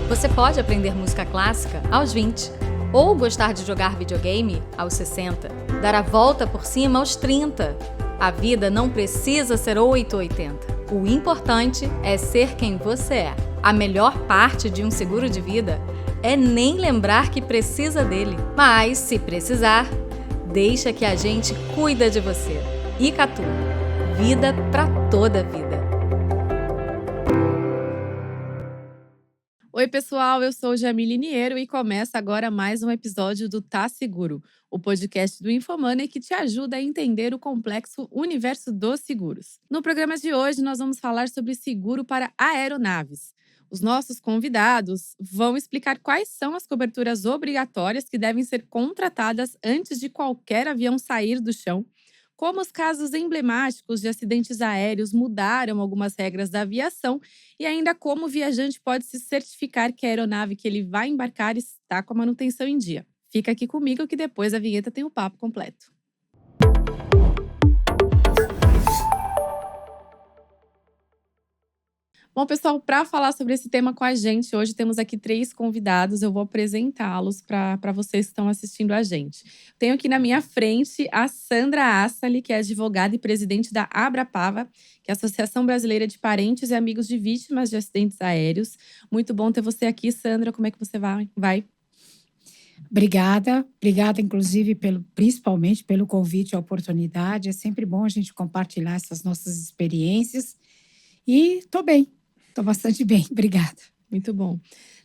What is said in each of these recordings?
Você pode aprender música clássica aos 20, ou gostar de jogar videogame aos 60, dar a volta por cima aos 30. A vida não precisa ser 8 ou 80. O importante é ser quem você é. A melhor parte de um seguro de vida é nem lembrar que precisa dele. Mas, se precisar, deixa que a gente cuida de você. Icatu. Vida pra toda a vida. Oi, pessoal, eu sou Jamile Niero e começa agora mais um episódio do Tá Seguro, o podcast do Infomoney que te ajuda a entender o complexo universo dos seguros. No programa de hoje, nós vamos falar sobre seguro para aeronaves. Os nossos convidados vão explicar quais são as coberturas obrigatórias que devem ser contratadas antes de qualquer avião sair do chão, como os casos emblemáticos de acidentes aéreos mudaram algumas regras da aviação e ainda como o viajante pode se certificar que a aeronave que ele vai embarcar está com a manutenção em dia. Fica aqui comigo que depois da vinheta tem o papo completo. Bom, pessoal, para falar sobre esse tema com a gente, hoje temos aqui 3 convidados. Eu vou apresentá-los para vocês que estão assistindo a gente. Tenho aqui na minha frente a Sandra Assali, que é advogada e presidente da Abrapava, que é a Associação Brasileira de Parentes e Amigos de Vítimas de Acidentes Aéreos. Muito bom ter você aqui, Sandra. Como é que você vai? Obrigada inclusive principalmente pelo convite e a oportunidade. É sempre bom a gente compartilhar essas nossas experiências. E estou bem, estou bastante bem, obrigada. Muito bom.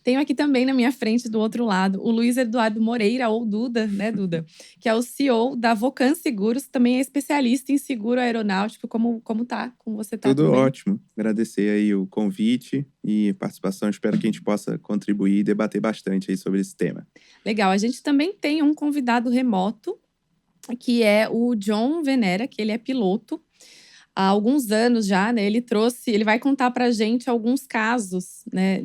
Tenho aqui também na minha frente, do outro lado, o Luiz Eduardo Moreira, ou Duda, né, Duda? Que é o CEO da Vocan Seguros, também é especialista em seguro aeronáutico. Como tá? Como você tá? Tudo ótimo. Agradecer aí o convite e participação. Espero que a gente possa contribuir e debater bastante aí sobre esse tema. Legal. A gente também tem um convidado remoto, que é o John Venera, que ele é piloto. Há alguns anos já, né? Ele vai contar pra gente alguns casos, né?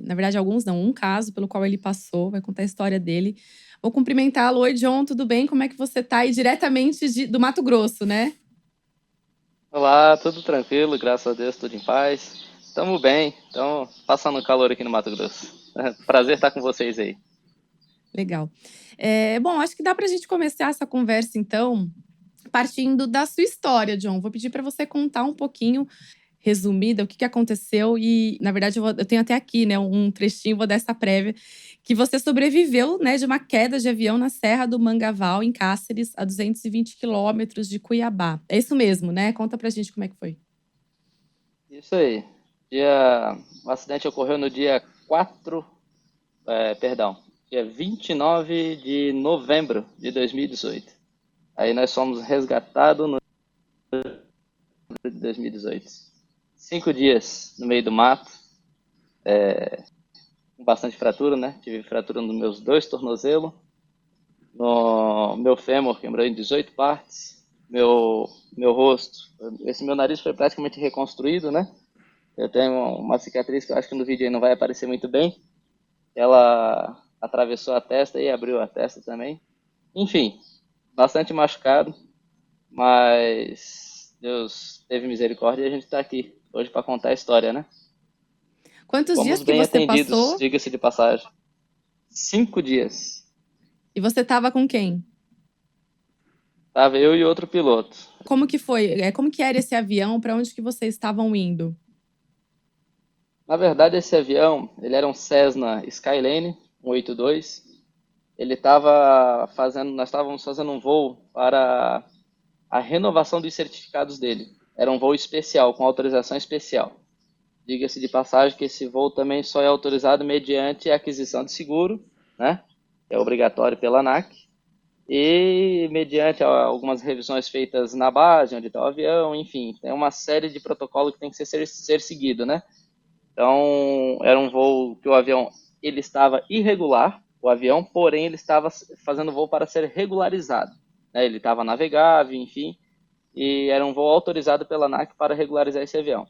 Na verdade, alguns não, um caso pelo qual ele passou, vai contar a história dele. Vou cumprimentá-lo. Oi, John, tudo bem? Como é que você tá? E diretamente do Mato Grosso, né? Olá, tudo tranquilo, graças a Deus, tudo em paz. Tamo bem, então passando calor aqui no Mato Grosso. Prazer estar com vocês aí. Legal. Bom, acho que dá pra gente começar essa conversa, então, partindo da sua história, John. Vou pedir para você contar um pouquinho, resumida, o que aconteceu. E, na verdade, eu tenho até aqui, né, um trechinho, vou dar essa prévia, que você sobreviveu, né, de uma queda de avião na Serra do Mangaval, em Cáceres, a 220 quilômetros de Cuiabá. É isso mesmo, né? Conta pra gente como é que foi. Isso aí. O acidente ocorreu no dia 29 de novembro de 2018. Aí nós fomos resgatados no de 2018. 5 dias no meio do mato, com bastante fratura, né? Tive fratura nos meus 2 tornozelos, no meu fêmur quebrou em 18 partes, meu rosto, esse meu nariz foi praticamente reconstruído, né? Eu tenho uma cicatriz que eu acho que no vídeo aí não vai aparecer muito bem. Ela atravessou a testa e abriu a testa também. Enfim, bastante machucado, mas Deus teve misericórdia e a gente está aqui hoje para contar a história, né? Quantos dias Fomos que bem você atendidos, passou? diga-se de passagem. 5 dias. E você tava com quem? Tava eu e outro piloto. Como que foi? Como que era esse avião? Para onde que vocês estavam indo? Na verdade, esse avião, ele era um Cessna Skyline 182. Nós estávamos fazendo um voo para a renovação dos certificados dele. Era um voo especial, com autorização especial. Diga-se de passagem que esse voo também só é autorizado mediante aquisição de seguro, né? É obrigatório pela ANAC. E mediante algumas revisões feitas na base, onde está o avião, enfim, tem uma série de protocolos que tem que ser seguido, né? Então, era um voo que o avião ele estava irregular, o avião, porém ele estava fazendo voo para ser regularizado, né? Ele estava navegável, enfim, e era um voo autorizado pela ANAC para regularizar esse avião.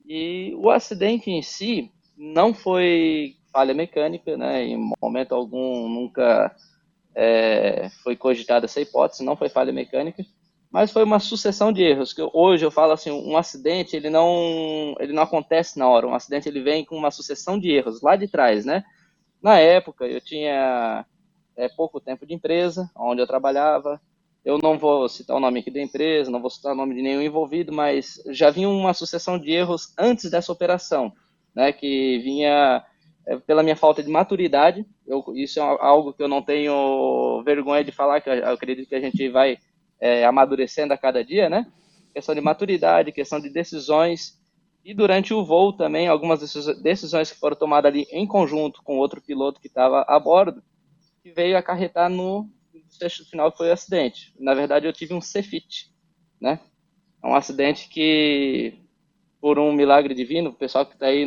E o acidente em si não foi falha mecânica, né? Em momento algum nunca foi cogitada essa hipótese, não foi falha mecânica, mas foi uma sucessão de erros, que hoje eu falo assim, um acidente, ele não acontece na hora, um acidente ele vem com uma sucessão de erros lá de trás, né? Na época, eu tinha pouco tempo de empresa, onde eu trabalhava. Eu não vou citar o nome aqui da empresa, não vou citar o nome de nenhum envolvido, mas já vinha uma sucessão de erros antes dessa operação, né? Que vinha pela minha falta de maturidade. Isso é algo que eu não tenho vergonha de falar, que eu acredito que a gente vai amadurecendo a cada dia, né? Questão de maturidade, questão de decisões. E durante o voo também, algumas decisões que foram tomadas ali em conjunto com outro piloto que estava a bordo, que veio acarretar no desfecho final, que foi o acidente. Na verdade, eu tive um CFIT, né? É um acidente que, por um milagre divino, o pessoal que está aí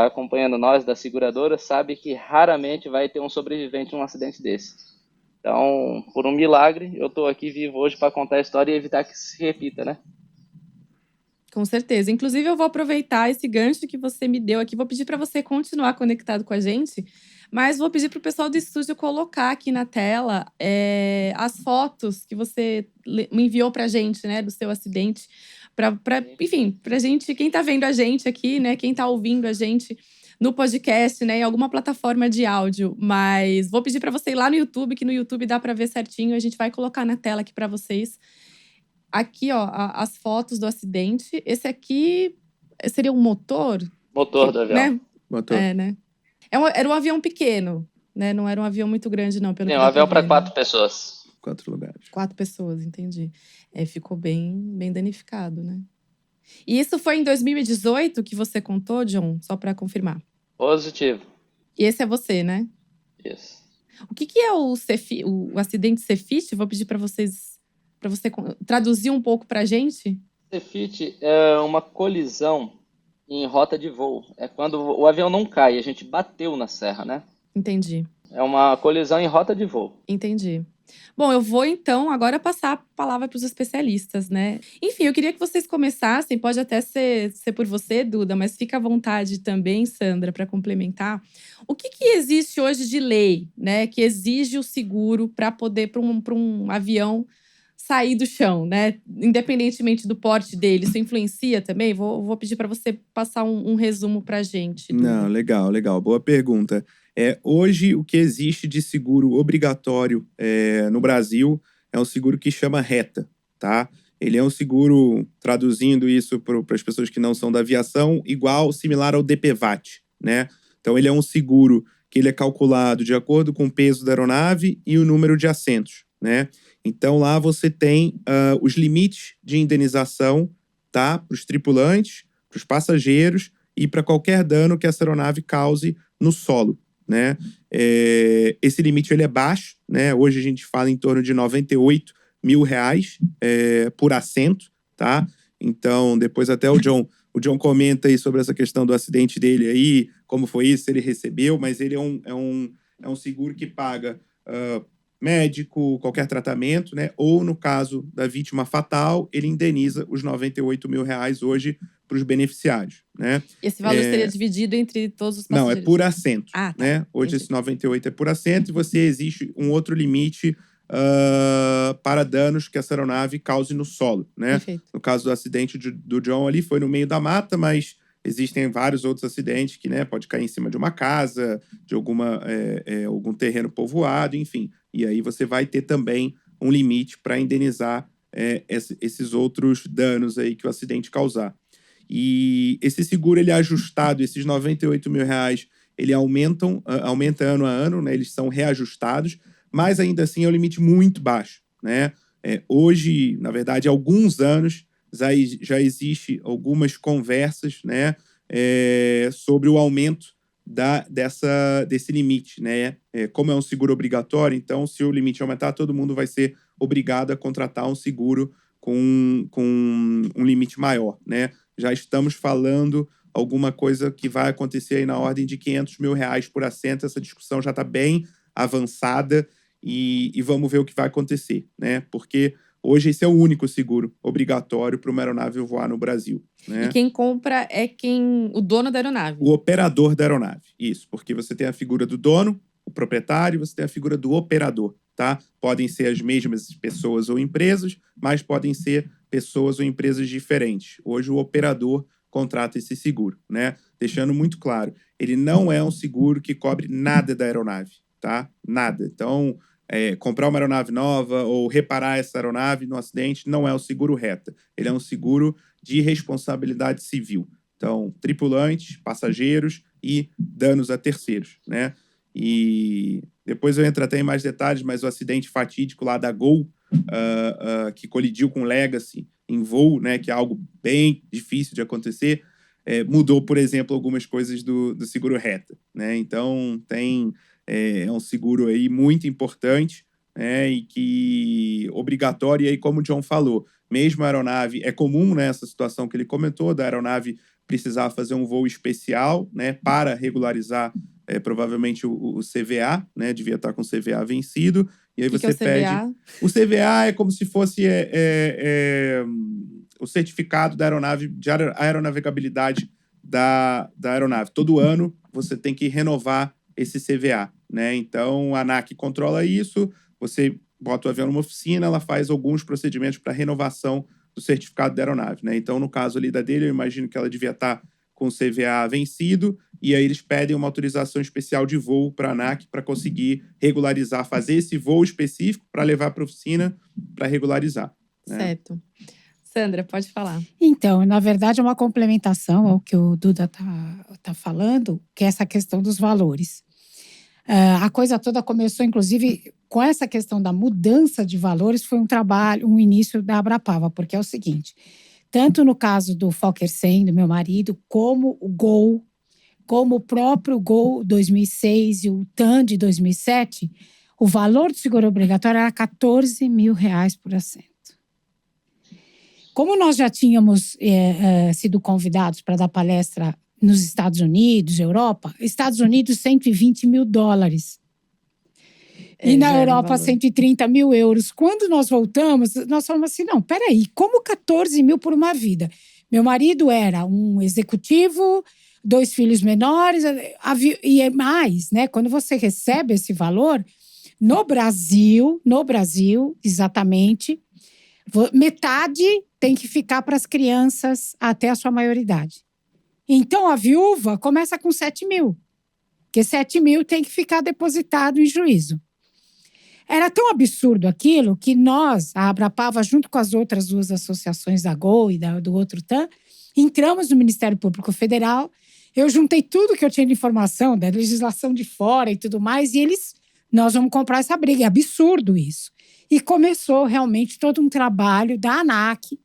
acompanhando nós da seguradora sabe que raramente vai ter um sobrevivente num acidente desse. Então, por um milagre, eu estou aqui vivo hoje para contar a história e evitar que se repita, né? Com certeza. Inclusive, eu vou aproveitar esse gancho que você me deu aqui. Vou pedir para você continuar conectado com a gente, mas vou pedir para o pessoal do estúdio colocar aqui na tela as fotos que você me enviou para a gente, né, do seu acidente. Enfim, para gente, quem está vendo a gente aqui, né, quem está ouvindo a gente no podcast, né, em alguma plataforma de áudio. Mas vou pedir para você ir lá no YouTube, que no YouTube dá para ver certinho. A gente vai colocar na tela aqui para vocês. Aqui, ó, as fotos do acidente. Esse aqui seria um motor? Motor do avião. Né? Motor. Né? Era um avião pequeno, né? Não era um avião muito grande, não. Pelo Sim, que um dá avião pra para ver, 4 né? pessoas. 4 lugares. 4 pessoas, entendi. Ficou bem danificado, né? E isso foi em 2018 que você contou, John? Só para confirmar. Positivo. E esse é você, né? Isso. O que é o acidente CFIT? Vou pedir para você traduzir um pouco pra gente. CFIT é uma colisão em rota de voo. É quando o avião não cai, a gente bateu na serra, né? Entendi. É uma colisão em rota de voo. Entendi. Bom, eu vou então agora passar a palavra para os especialistas, né? Enfim, eu queria que vocês começassem, pode até ser por você, Duda, mas fica à vontade também, Sandra, para complementar. O que existe hoje de lei, né, que exige o seguro para poder para um avião sair do chão, né? Independentemente do porte dele, isso influencia também? Vou pedir para você passar um resumo para a gente, Duda. Não, legal. Boa pergunta. Hoje, o que existe de seguro obrigatório no Brasil é um seguro que chama RETA, tá? Ele é um seguro, traduzindo isso para as pessoas que não são da aviação, similar ao DPVAT, né? Então, ele é um seguro que ele é calculado de acordo com o peso da aeronave e o número de assentos, né? Então, lá você tem os limites de indenização, tá? Para os tripulantes, para os passageiros e para qualquer dano que essa aeronave cause no solo, né? Esse limite ele é baixo, né? Hoje a gente fala em torno de R$98 mil por assento, tá? Então, depois até o John comenta aí sobre essa questão do acidente dele aí, como foi isso, ele recebeu, mas ele é um seguro que paga médico, qualquer tratamento, né? Ou no caso da vítima fatal, ele indeniza os R$98 mil hoje para os beneficiários, né? Esse valor seria dividido entre todos os passageiros? Não, é por assento, tá, né? Hoje entendi. esse 98 é por assento e existe um outro limite para danos que essa aeronave cause no solo, né? Perfeito. No caso do acidente do John ali, foi no meio da mata, mas existem vários outros acidentes que, né, pode cair em cima de uma casa, de algum terreno povoado, enfim. E aí você vai ter também um limite para indenizar esses outros danos aí que o acidente causar. E esse seguro, ele é ajustado, esses R$98 mil, ele aumenta ano a ano, né? Eles são reajustados, mas ainda assim é um limite muito baixo, né? Hoje, na verdade, há alguns anos, já existe algumas conversas, né, sobre o aumento desse limite, né? Como é um seguro obrigatório, então, se o limite aumentar, todo mundo vai ser obrigado a contratar um seguro com um limite maior, né? Já estamos falando alguma coisa que vai acontecer aí na ordem de R$500 mil por assento. Essa discussão já está bem avançada e vamos ver o que vai acontecer, né? Porque hoje esse é o único seguro obrigatório para uma aeronave voar no Brasil, né? E quem compra é o dono da aeronave? O operador da aeronave, isso. Porque você tem a figura do dono, o proprietário, você tem a figura do operador, tá? Podem ser as mesmas pessoas ou empresas, mas podem ser pessoas ou empresas diferentes. Hoje o operador contrata esse seguro, né? Deixando muito claro, ele não é um seguro que cobre nada da aeronave, tá? Nada. Então, comprar uma aeronave nova ou reparar essa aeronave no acidente não é o seguro reta. Ele é um seguro de responsabilidade civil. Então, tripulantes, passageiros e danos a terceiros, né? E depois eu entro até em mais detalhes, mas o acidente fatídico lá da Gol, que colidiu com Legacy em voo, né, que é algo bem difícil de acontecer, mudou, por exemplo, algumas coisas do seguro reta, né? Então, é um seguro aí muito importante, né, e que obrigatório, e aí como o John falou, mesmo a aeronave, é comum, né, essa situação que ele comentou, da aeronave precisar fazer um voo especial, né, para regularizar provavelmente o CVA, né, devia estar com o CVA vencido, e aí você pede… O CVA é como se fosse o certificado da aeronave, de aeronavegabilidade da aeronave. Todo ano você tem que renovar esse CVA, né? Então a ANAC controla isso, você bota o avião numa oficina, ela faz alguns procedimentos para renovação do certificado da aeronave, né? Então no caso ali da dele, eu imagino que ela devia estar com o CVA vencido, e aí eles pedem uma autorização especial de voo para a ANAC para conseguir regularizar, fazer esse voo específico para levar para a oficina para regularizar, né? Certo. Sandra, pode falar. Então, na verdade, é uma complementação ao que o Duda tá falando, que é essa questão dos valores. A coisa toda começou, inclusive, com essa questão da mudança de valores, foi um início da Abrapava, porque é o seguinte, tanto no caso do Fokker 100, do meu marido, como o Gol, como o próprio Gol 2006 e o TAM de 2007, o valor do seguro obrigatório era R$14 mil por assento. Como nós já tínhamos sido convidados para dar palestra nos Estados Unidos, Europa, Estados Unidos, $120 mil. E na Europa, 130 mil euros. Quando nós voltamos, nós falamos assim, não, peraí, como 14 mil por uma vida? Meu marido era um executivo, 2 filhos menores, e é mais, né? Quando você recebe esse valor, no Brasil, exatamente, metade tem que ficar para as crianças até a sua maioridade. Então, a viúva começa com 7 mil, porque 7 mil tem que ficar depositado em juízo. Era tão absurdo aquilo que nós, a Abrapava, junto com as outras 2 associações da Gol e do outro TAM, entramos no Ministério Público Federal. Eu juntei tudo que eu tinha de informação, da legislação de fora e tudo mais, e nós vamos comprar essa briga. É absurdo isso. E começou realmente todo um trabalho da ANAC,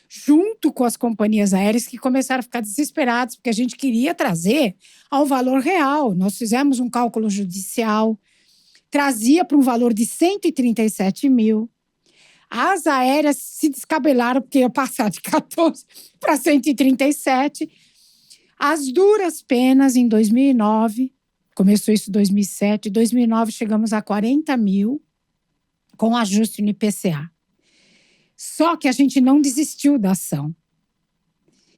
junto com as companhias aéreas, que começaram a ficar desesperadas, porque a gente queria trazer ao valor real. Nós fizemos um cálculo judicial, trazia para um valor de 137 mil. As aéreas se descabelaram, porque ia passar de 14 para 137. As duras penas, em 2009, começou isso em 2007, em 2009 chegamos a 40 mil, com ajuste no IPCA. Só que a gente não desistiu da ação.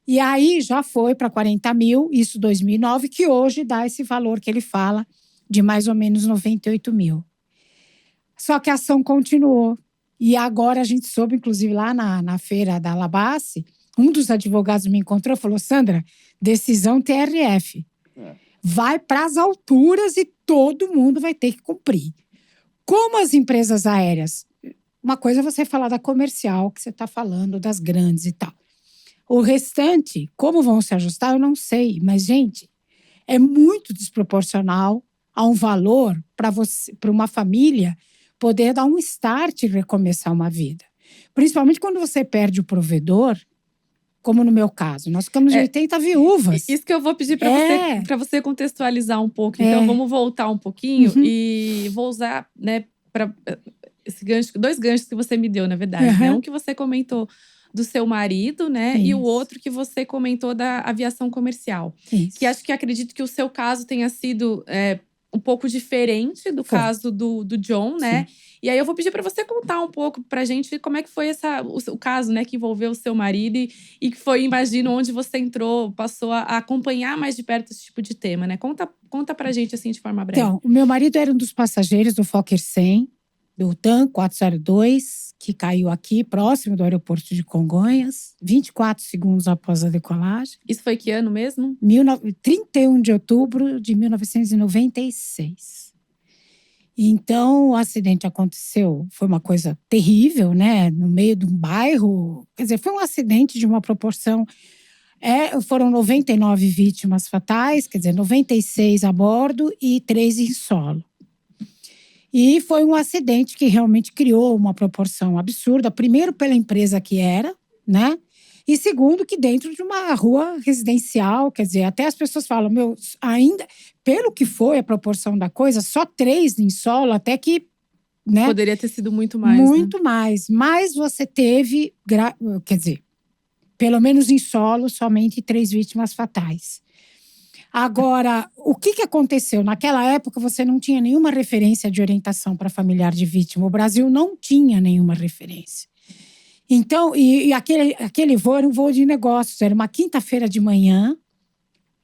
E aí já foi para 40 mil, isso em 2009, que hoje dá esse valor que ele fala, de mais ou menos 98 mil. Só que a ação continuou. E agora a gente soube, inclusive lá na feira da Alabace, um dos advogados me encontrou e falou, Sandra, decisão TRF. Vai para as alturas e todo mundo vai ter que cumprir. Como as empresas aéreas, uma coisa é você falar da comercial, que você está falando, das grandes e tal. O restante, como vão se ajustar, eu não sei. Mas, gente, é muito desproporcional a um valor para uma família poder dar um start e recomeçar uma vida. Principalmente quando você perde o provedor, como no meu caso. Nós ficamos de 80 viúvas. Isso que eu vou pedir para você contextualizar um pouco. Então, vamos voltar um pouquinho e vou usar, né, para esse gancho, 2 ganchos que você me deu, na verdade. Né? Um que você comentou do seu marido, né? Isso. E o outro que você comentou da aviação comercial. Isso. Que acredito que o seu caso tenha sido… um pouco diferente do caso do John, né? Sim. E aí eu vou pedir para você contar um pouco pra gente como é que foi o caso, né, que envolveu o seu marido e que foi, imagino, onde você entrou, passou a acompanhar mais de perto esse tipo de tema, né? Conta pra gente, assim, de forma breve. Então, o meu marido era um dos passageiros do Fokker 100, do TAM 402, que caiu aqui, próximo do aeroporto de Congonhas, 24 segundos após a decolagem. Isso foi que ano mesmo? 31 de outubro de 1996. Então, o acidente aconteceu, foi uma coisa terrível, né? No meio de um bairro. Quer dizer, foi um acidente de uma proporção. Foram 99 vítimas fatais, quer dizer, 96 a bordo e 3 em solo. E foi um acidente que realmente criou uma proporção absurda. Primeiro, pela empresa que era, né? E segundo, que dentro de uma rua residencial, quer dizer, até as pessoas falam, ainda, pelo que foi a proporção da coisa, só 3 em solo, até que, né? Poderia ter sido muito mais, Muito mais. Mas você teve, quer dizer, pelo menos em solo, somente 3 vítimas fatais. Agora, o que aconteceu? Naquela época, você não tinha nenhuma referência de orientação para familiar de vítima. O Brasil não tinha nenhuma referência. Então, aquele voo era um voo de negócios. Era uma quinta-feira de manhã,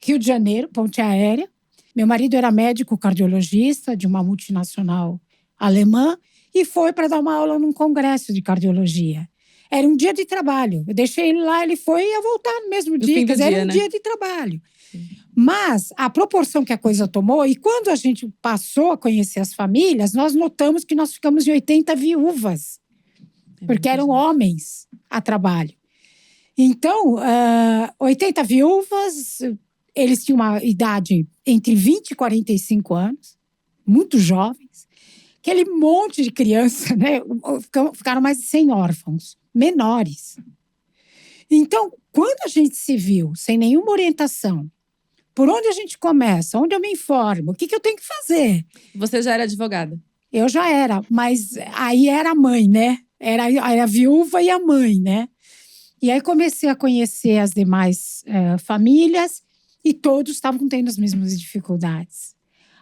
Rio de Janeiro, ponte aérea. Meu marido era médico cardiologista de uma multinacional alemã e foi para dar uma aula num congresso de cardiologia. Era um dia de trabalho. Eu deixei ele lá, ele foi e ia voltar no mesmo dia. Quer dizer, era um dia de trabalho. Mas a proporção que a coisa tomou, e quando a gente passou a conhecer as famílias, nós notamos que nós ficamos em 80 viúvas. Porque eram homens a trabalho. Então, 80 viúvas, eles tinham uma idade entre 20 e 45 anos, muito jovens. Aquele monte de criança, né? Ficaram mais de 100 órfãos, menores. Então, quando a gente se viu sem nenhuma orientação, por onde a gente começa? Onde eu me informo? O que eu tenho que fazer? Você já era advogada? Eu já era, mas aí era a mãe, né? Era a viúva e a mãe, né? E aí comecei a conhecer as demais famílias e todos estavam tendo as mesmas dificuldades.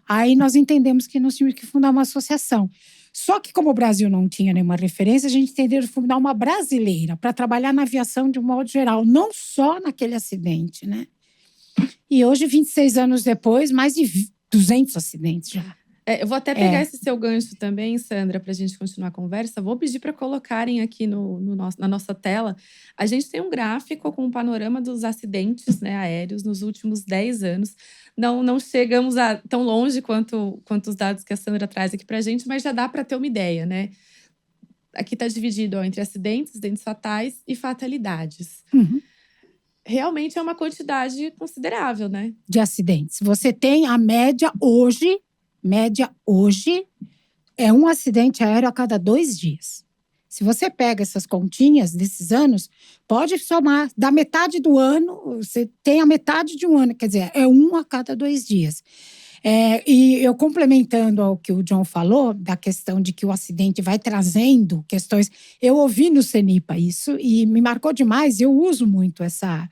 Aí nós entendemos que nós tínhamos que fundar uma associação. Só que como o Brasil não tinha nenhuma referência, a gente entendeu fundar uma brasileira para trabalhar na aviação de um modo geral, não só naquele acidente, né? E hoje, 26 anos depois, mais de 200 acidentes já. Eu vou até pegar esse seu gancho também, Sandra, para a gente continuar a conversa. Vou pedir para colocarem aqui na nossa tela. A gente tem um gráfico com um panorama dos acidentes, né, aéreos nos últimos 10 anos. Não chegamos tão longe quanto os dados que a Sandra traz aqui para a gente, mas já dá para ter uma ideia, né? Aqui está dividido entre acidentes fatais e fatalidades. Uhum. Realmente é uma quantidade considerável, né? De acidentes. Você tem a média hoje é um acidente aéreo a cada 2 dias. Se você pega essas continhas desses anos, pode somar. Da metade do ano, você tem a metade de um ano. Quer dizer, é um a cada 2 dias. E eu complementando ao que o John falou, da questão de que o acidente vai trazendo questões. Eu ouvi no CENIPA isso e me marcou demais. Eu uso muito essa…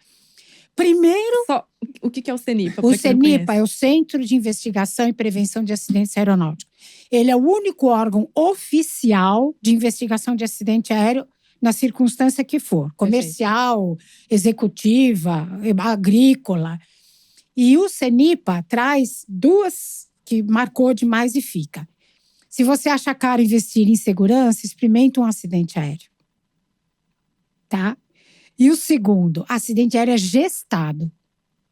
Primeiro… O que é o CENIPA? O CENIPA é o Centro de Investigação e Prevenção de Acidentes Aeronáuticos. Ele é o único órgão oficial de investigação de acidente aéreo na circunstância que for. Comercial, executiva, agrícola. E o CENIPA traz 2 que marcou demais e fica. Se você acha caro investir em segurança, experimenta um acidente aéreo. Tá? E o segundo, acidente aéreo é gestado.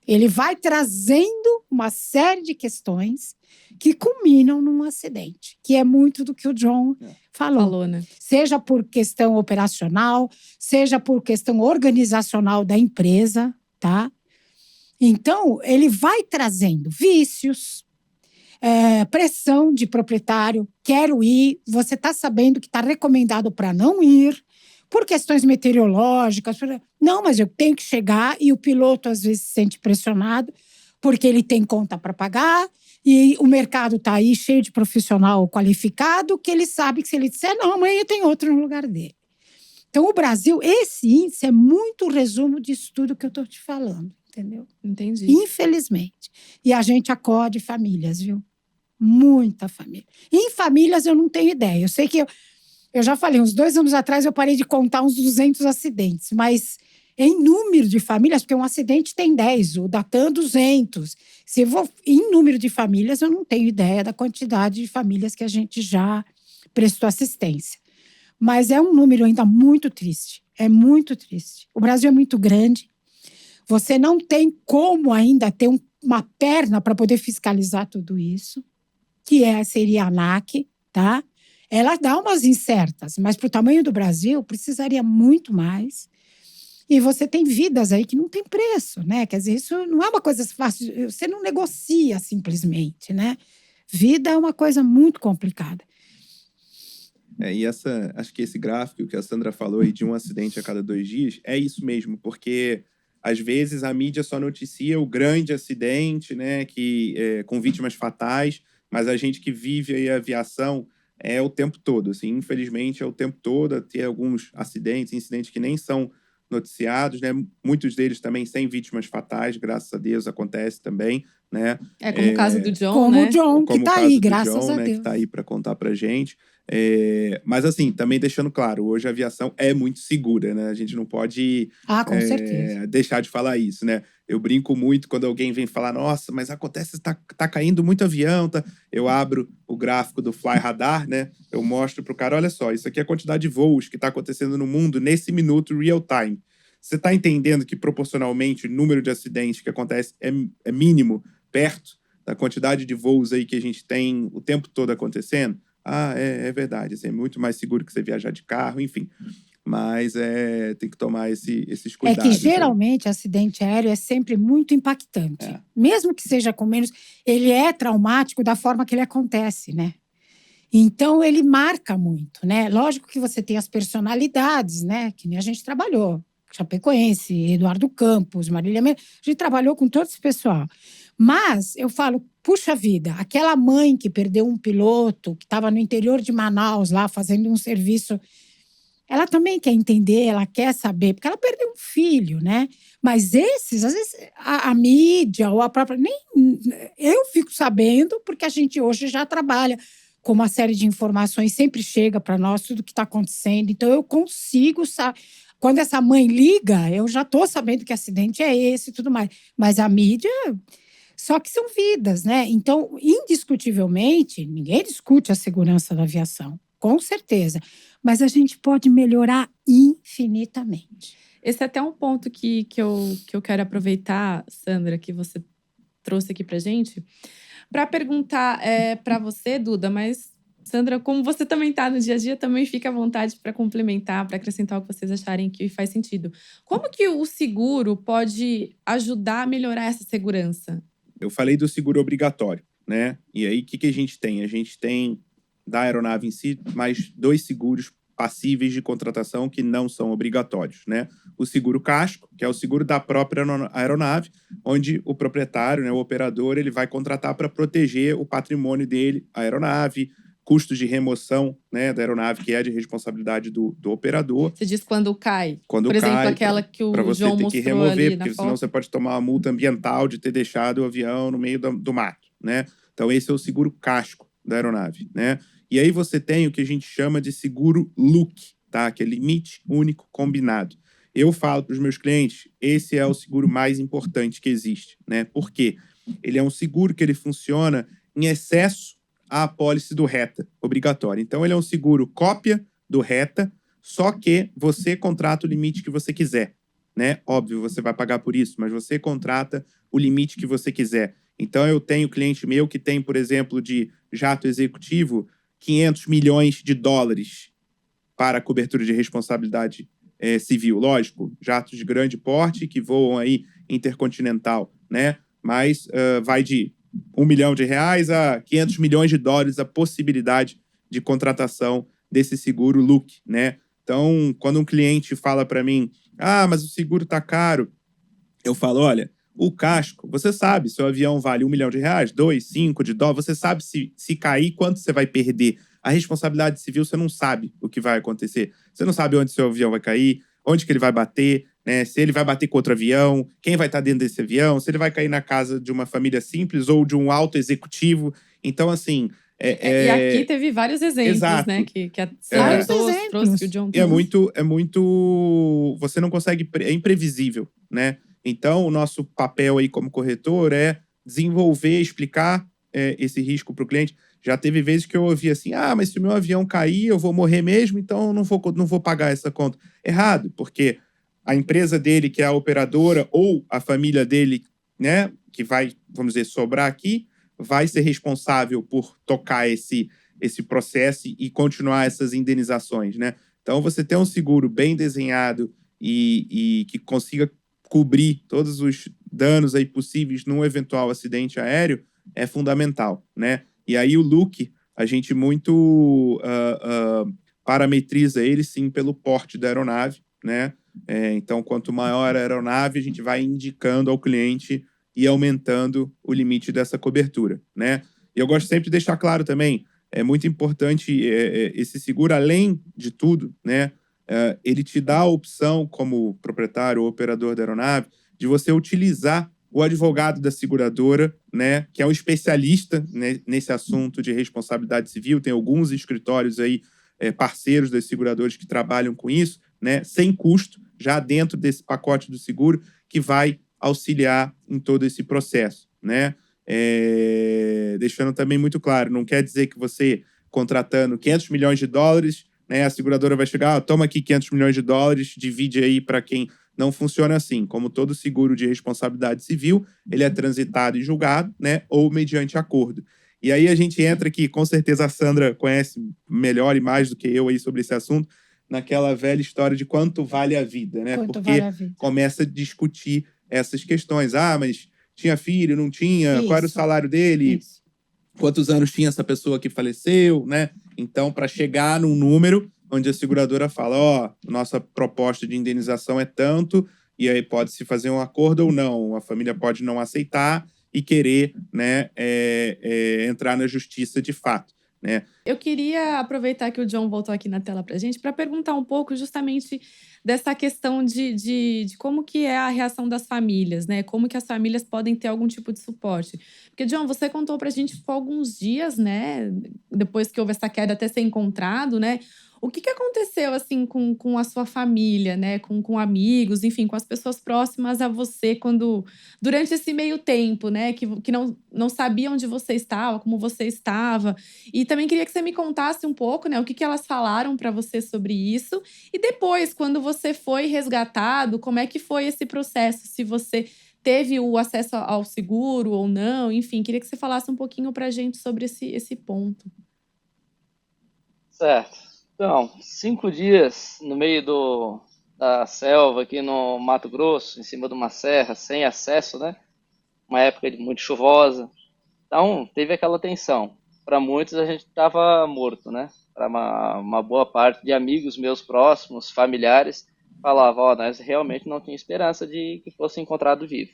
Ele vai trazendo uma série de questões que culminam num acidente, que é muito do que o John falou, né? Seja por questão operacional, seja por questão organizacional da empresa, tá? Então, ele vai trazendo vícios, pressão de proprietário, quero ir, você está sabendo que está recomendado para não ir, por questões meteorológicas. Não, mas eu tenho que chegar e o piloto às vezes se sente pressionado porque ele tem conta para pagar e o mercado está aí cheio de profissional qualificado que ele sabe que se ele disser não, amanhã tem outro no lugar dele. Então, o Brasil, esse índice é muito resumo disso tudo que eu estou te falando, entendeu? Entendi. Infelizmente. E a gente acode famílias, viu? Muita família. Em famílias eu não tenho ideia. Eu sei que eu já falei, uns 2 anos atrás eu parei de contar uns 200 acidentes, mas em número de famílias, porque um acidente tem 10, o da TAM 200. Se eu vou em número de famílias, eu não tenho ideia da quantidade de famílias que a gente já prestou assistência. Mas é um número ainda muito triste. É muito triste. O Brasil é muito grande. Você não tem como ainda ter uma perna para poder fiscalizar tudo isso, que seria a ANAC, tá? Ela dá umas incertas, mas para o tamanho do Brasil, precisaria muito mais. E você tem vidas aí que não tem preço, né? Quer dizer, isso não é uma coisa fácil, você não negocia simplesmente, né? Vida é uma coisa muito complicada. E acho que esse gráfico que a Sandra falou aí de um acidente a cada 2 dias, é isso mesmo, porque às vezes a mídia só noticia o grande acidente, né, com vítimas fatais, mas a gente que vive aí a aviação é o tempo todo, assim, infelizmente é o tempo todo, ter alguns incidentes que nem são noticiados, né, muitos deles também sem vítimas fatais, graças a Deus acontece também, né. Como o caso do John, como né? o John, que Como o tá caso aí, do graças John, a né, Deus. que tá aí para contar pra gente. Mas assim, também deixando claro, hoje a aviação é muito segura, né? A gente não pode Com certeza. deixar de falar isso, né? Eu brinco muito quando alguém vem falar, nossa, mas acontece, tá caindo muito avião, tá? Eu abro o gráfico do Fly Radar, né? Eu mostro pro cara, olha só, isso aqui é a quantidade de voos que tá acontecendo no mundo nesse minuto real time. Você tá entendendo que proporcionalmente o número de acidentes que acontece é mínimo, perto da quantidade de voos aí que a gente tem o tempo todo acontecendo? É verdade. Assim, é muito mais seguro que você viajar de carro, enfim. Mas tem que tomar esses cuidados. É que geralmente acidente aéreo é sempre muito impactante. Mesmo que seja com menos, ele é traumático da forma que ele acontece, né? Então ele marca muito, né? Lógico que você tem as personalidades, né? Que nem a gente trabalhou. Chapecoense, Eduardo Campos, Marília Mendonça, a gente trabalhou com todo esse pessoal. Mas eu falo, puxa vida, aquela mãe que perdeu um piloto, que estava no interior de Manaus lá fazendo um serviço, ela também quer entender, ela quer saber, porque ela perdeu um filho, né? Mas esses, às vezes, a mídia ou a própria... Eu fico sabendo, porque a gente hoje já trabalha com uma série de informações, sempre chega para nós tudo que está acontecendo, então eu consigo saber. Quando essa mãe liga, eu já estou sabendo que acidente é esse e tudo mais. Mas a mídia... Só que são vidas, né? Então, indiscutivelmente, ninguém discute a segurança da aviação, com certeza. Mas a gente pode melhorar infinitamente. Esse é até um ponto que eu quero aproveitar, Sandra, que você trouxe aqui pra gente, para perguntar para você, Duda, mas, Sandra, como você também está no dia a dia, também fica à vontade para complementar, para acrescentar o que vocês acharem que faz sentido. Como que o seguro pode ajudar a melhorar essa segurança? Eu falei do seguro obrigatório, né? E aí, o que a gente tem? A gente tem, da aeronave em si, mais 2 seguros passíveis de contratação que não são obrigatórios, né? O seguro casco, que é o seguro da própria aeronave, onde o proprietário, né, o operador, ele vai contratar para proteger o patrimônio dele, a aeronave, custos de remoção, né, da aeronave, que é de responsabilidade do operador. Você diz quando cai? Quando Por exemplo, cai, aquela que o para você João ter mostrou que remover, ali porque na senão foto. você pode tomar uma multa ambiental de ter deixado o avião no meio do mato, né? Então esse é o seguro casco da aeronave, né? E aí você tem o que a gente chama de seguro LUC, tá? Que é limite único combinado. Eu falo para os meus clientes, esse é o seguro mais importante que existe, né? Por quê? Ele é um seguro que ele funciona em excesso à apólice do RETA, obrigatório. Então ele é um seguro cópia do RETA, só que você contrata o limite que você quiser, né? Óbvio, você vai pagar por isso, mas você contrata o limite que você quiser. Então eu tenho cliente meu que tem, por exemplo, de jato executivo, 500 milhões de dólares para cobertura de responsabilidade civil. Lógico, jatos de grande porte que voam aí intercontinental, né? Mas vai de R$1 milhão a 500 milhões de dólares a possibilidade de contratação desse seguro LUC, né? Então, quando um cliente fala para mim, mas o seguro tá caro, eu falo, olha, o casco, você sabe se o avião vale R$1 milhão, 2, 5 de dólar, você sabe se cair, quanto você vai perder. A responsabilidade civil, você não sabe o que vai acontecer. Você não sabe onde seu avião vai cair, onde que ele vai bater, né? Se ele vai bater contra avião, quem vai estar dentro desse avião, se ele vai cair na casa de uma família simples ou de um alto executivo. Então, assim… E aqui teve vários exemplos, Exato. né? Que a Vários Célia trouxe, que o John E é trouxe. muito… Você não consegue… É imprevisível, né? Então, o nosso papel aí como corretor é desenvolver, explicar esse risco para o cliente. Já teve vezes que eu ouvi assim, mas se o meu avião cair, eu vou morrer mesmo, então eu não vou pagar essa conta. Errado, porque a empresa dele, que é a operadora, ou a família dele, né, que vai, vamos dizer, sobrar aqui, vai ser responsável por tocar esse processo e continuar essas indenizações, né? Então, você ter um seguro bem desenhado e que consiga cobrir todos os danos aí possíveis num eventual acidente aéreo é fundamental, né? E aí o look, a gente muito parametriza ele, sim, pelo porte da aeronave, né? Então, quanto maior a aeronave, a gente vai indicando ao cliente e aumentando o limite dessa cobertura, né? E eu gosto sempre de deixar claro também, é muito importante esse seguro, além de tudo, né? Ele te dá a opção, como proprietário ou operador da aeronave, de você utilizar o advogado da seguradora, né, que é um especialista, né, nesse assunto de responsabilidade civil. Tem alguns escritórios aí, parceiros das seguradoras que trabalham com isso, né, sem custo, já dentro desse pacote do seguro, que vai auxiliar em todo esse processo, né? Deixando também muito claro, não quer dizer que você, contratando 500 milhões de dólares, né, a seguradora vai chegar, toma aqui 500 milhões de dólares, divide aí para quem… Não funciona assim. Como todo seguro de responsabilidade civil, ele é transitado e julgado, né, ou mediante acordo. E aí a gente entra aqui, com certeza a Sandra conhece melhor e mais do que eu aí sobre esse assunto, naquela velha história de quanto vale a vida, né? Quanto Porque vale a vida. começa a discutir essas questões. Mas tinha filho, não tinha? Qual era o Isso. salário dele? Isso. Quantos anos tinha essa pessoa que faleceu, né? Então, para chegar num número onde a seguradora fala, nossa proposta de indenização é tanto, e aí pode-se fazer um acordo ou não. A família pode não aceitar e querer, né, entrar na justiça de fato, né? Eu queria aproveitar que o John voltou aqui na tela para a gente para perguntar um pouco justamente dessa questão de como que é a reação das famílias, né? Como que as famílias podem ter algum tipo de suporte. Porque, John, você contou para a gente que ficou alguns dias, né? Depois que houve essa queda até ser encontrado, né? O que aconteceu, assim, com a sua família, né? Com amigos, enfim, com as pessoas próximas a você durante esse meio tempo, né? Que não sabiam onde você estava, como você estava. E também queria que você me contasse um pouco, né, o que elas falaram para você sobre isso. E depois, quando você foi resgatado, como é que foi esse processo? Se você teve o acesso ao seguro ou não, enfim, queria que você falasse um pouquinho para a gente sobre esse ponto. Certo. Então, 5 dias no meio da selva aqui no Mato Grosso, em cima de uma serra, sem acesso, né? Uma época muito chuvosa. Então, teve aquela tensão. Para muitos, a gente estava morto, né? Para uma boa parte de amigos meus próximos, familiares, falavam, nós realmente não tinha esperança de que fosse encontrado vivo.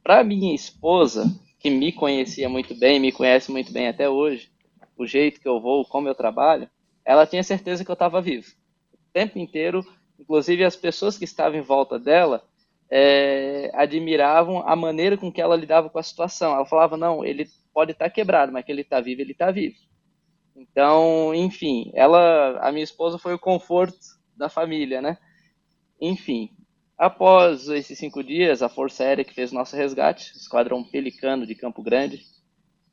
Para minha esposa, que me conhecia muito bem, me conhece muito bem até hoje, o jeito que eu vou, como eu trabalho, ela tinha certeza que eu estava vivo. O tempo inteiro, inclusive as pessoas que estavam em volta dela, admiravam a maneira com que ela lidava com a situação. Ela falava, não, ele pode estar quebrado, mas que ele está vivo, ele está vivo. Então, enfim, a minha esposa foi o conforto da família, né? Enfim, após esses 5 dias, a Força Aérea que fez nosso resgate, o Esquadrão Pelicano de Campo Grande,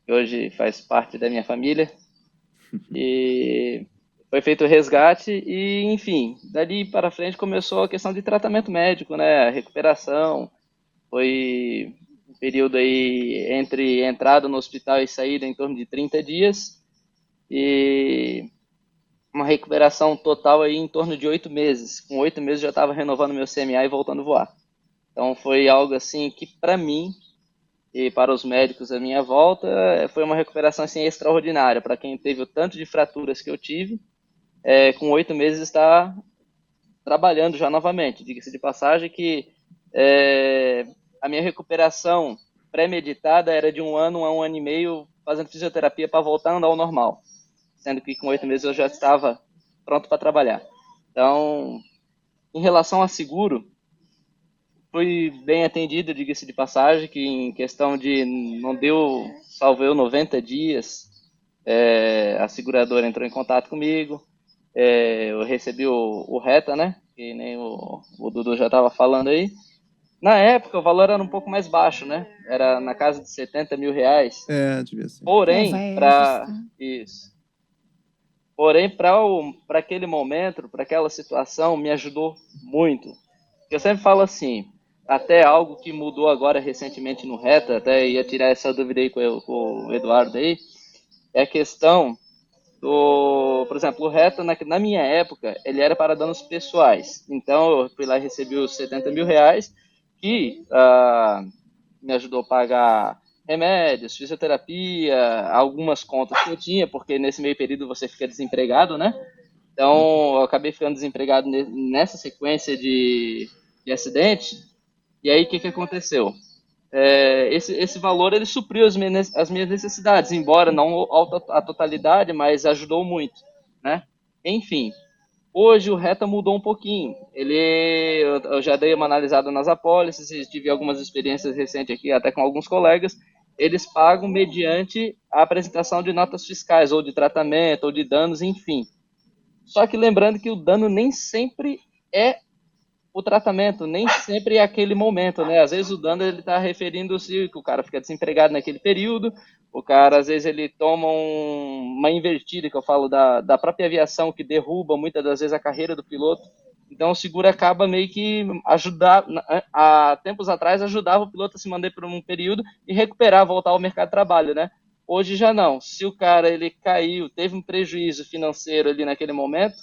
que hoje faz parte da minha família, e foi feito o resgate e, enfim, dali para frente começou a questão de tratamento médico, né? A recuperação. Foi um período aí entre entrada no hospital e saída em torno de 30 dias e uma recuperação total aí em torno de 8 meses. Com 8 meses eu já estava renovando meu CMA e voltando a voar. Então foi algo assim que para mim e para os médicos à minha volta foi uma recuperação assim extraordinária. Para quem teve o tanto de fraturas que eu tive, com 8 meses está trabalhando já novamente. Diga-se de passagem que a minha recuperação pré-meditada era de 1 ano a 1 ano e meio fazendo fisioterapia para voltar a andar ao normal, sendo que com 8 meses eu já estava pronto para trabalhar. Então, em relação a seguro, fui bem atendido, diga-se de passagem, que em questão de não deu, salvo eu, 90 dias, a seguradora entrou em contato comigo, eu recebi o Reta, né? Que nem o Dudu já estava falando aí. Na época, o valor era um pouco mais baixo, né? Era na casa de 70 mil reais. Devia ser. Porém, vai para ajustar. isso. Porém, para aquele momento, para aquela situação, me ajudou muito. Eu sempre falo assim, até algo que mudou agora recentemente no Reta, até ia tirar essa dúvida aí com o Eduardo aí, é a questão por exemplo, o Reta, na minha época, ele era para danos pessoais. Então, eu fui lá e recebi os 70 mil reais, que me ajudou a pagar remédios, fisioterapia, algumas contas que eu tinha, porque nesse meio período você fica desempregado, né? Então, eu acabei ficando desempregado nessa sequência de acidente. E aí, o que aconteceu? Esse valor ele supriu as minhas necessidades, embora não a totalidade, mas ajudou muito, né? Enfim, hoje o Reta mudou um pouquinho. Eu já dei uma analisada nas apólices, tive algumas experiências recentes aqui, até com alguns colegas. Eles pagam mediante a apresentação de notas fiscais, ou de tratamento, ou de danos, enfim. Só que lembrando que o dano nem sempre é o tratamento, nem sempre é aquele momento, né? Às vezes o dano ele está referindo-se que o cara fica desempregado naquele período, o cara às vezes ele toma uma invertida, que eu falo da própria aviação, que derruba muitas das vezes a carreira do piloto. Então o seguro acaba meio que há tempos atrás ajudava o piloto a se manter por um período e recuperar, voltar ao mercado de trabalho, né? Hoje já não. Se o cara ele caiu, teve um prejuízo financeiro ali naquele momento,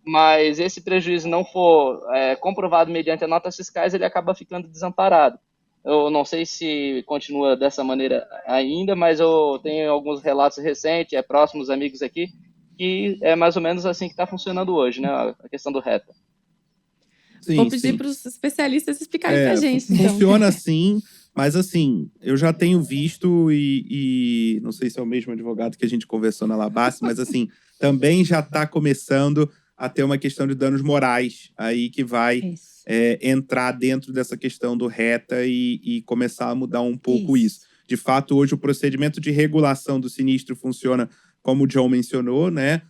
mas esse prejuízo não for comprovado mediante as notas fiscais, ele acaba ficando desamparado. Eu não sei se continua dessa maneira ainda, mas eu tenho alguns relatos recentes, próximos amigos aqui, que é mais ou menos assim que está funcionando hoje, né, a questão do Reta. Vou pedir para os especialistas explicarem para a gente. Funciona assim, mas assim, eu já tenho visto e não sei se é o mesmo advogado que a gente conversou na Labas, mas assim, também já está começando a ter uma questão de danos morais aí que vai entrar dentro dessa questão do Reta e começar a mudar um pouco isso. De fato, hoje o procedimento de regulação do sinistro funciona como o John mencionou, né?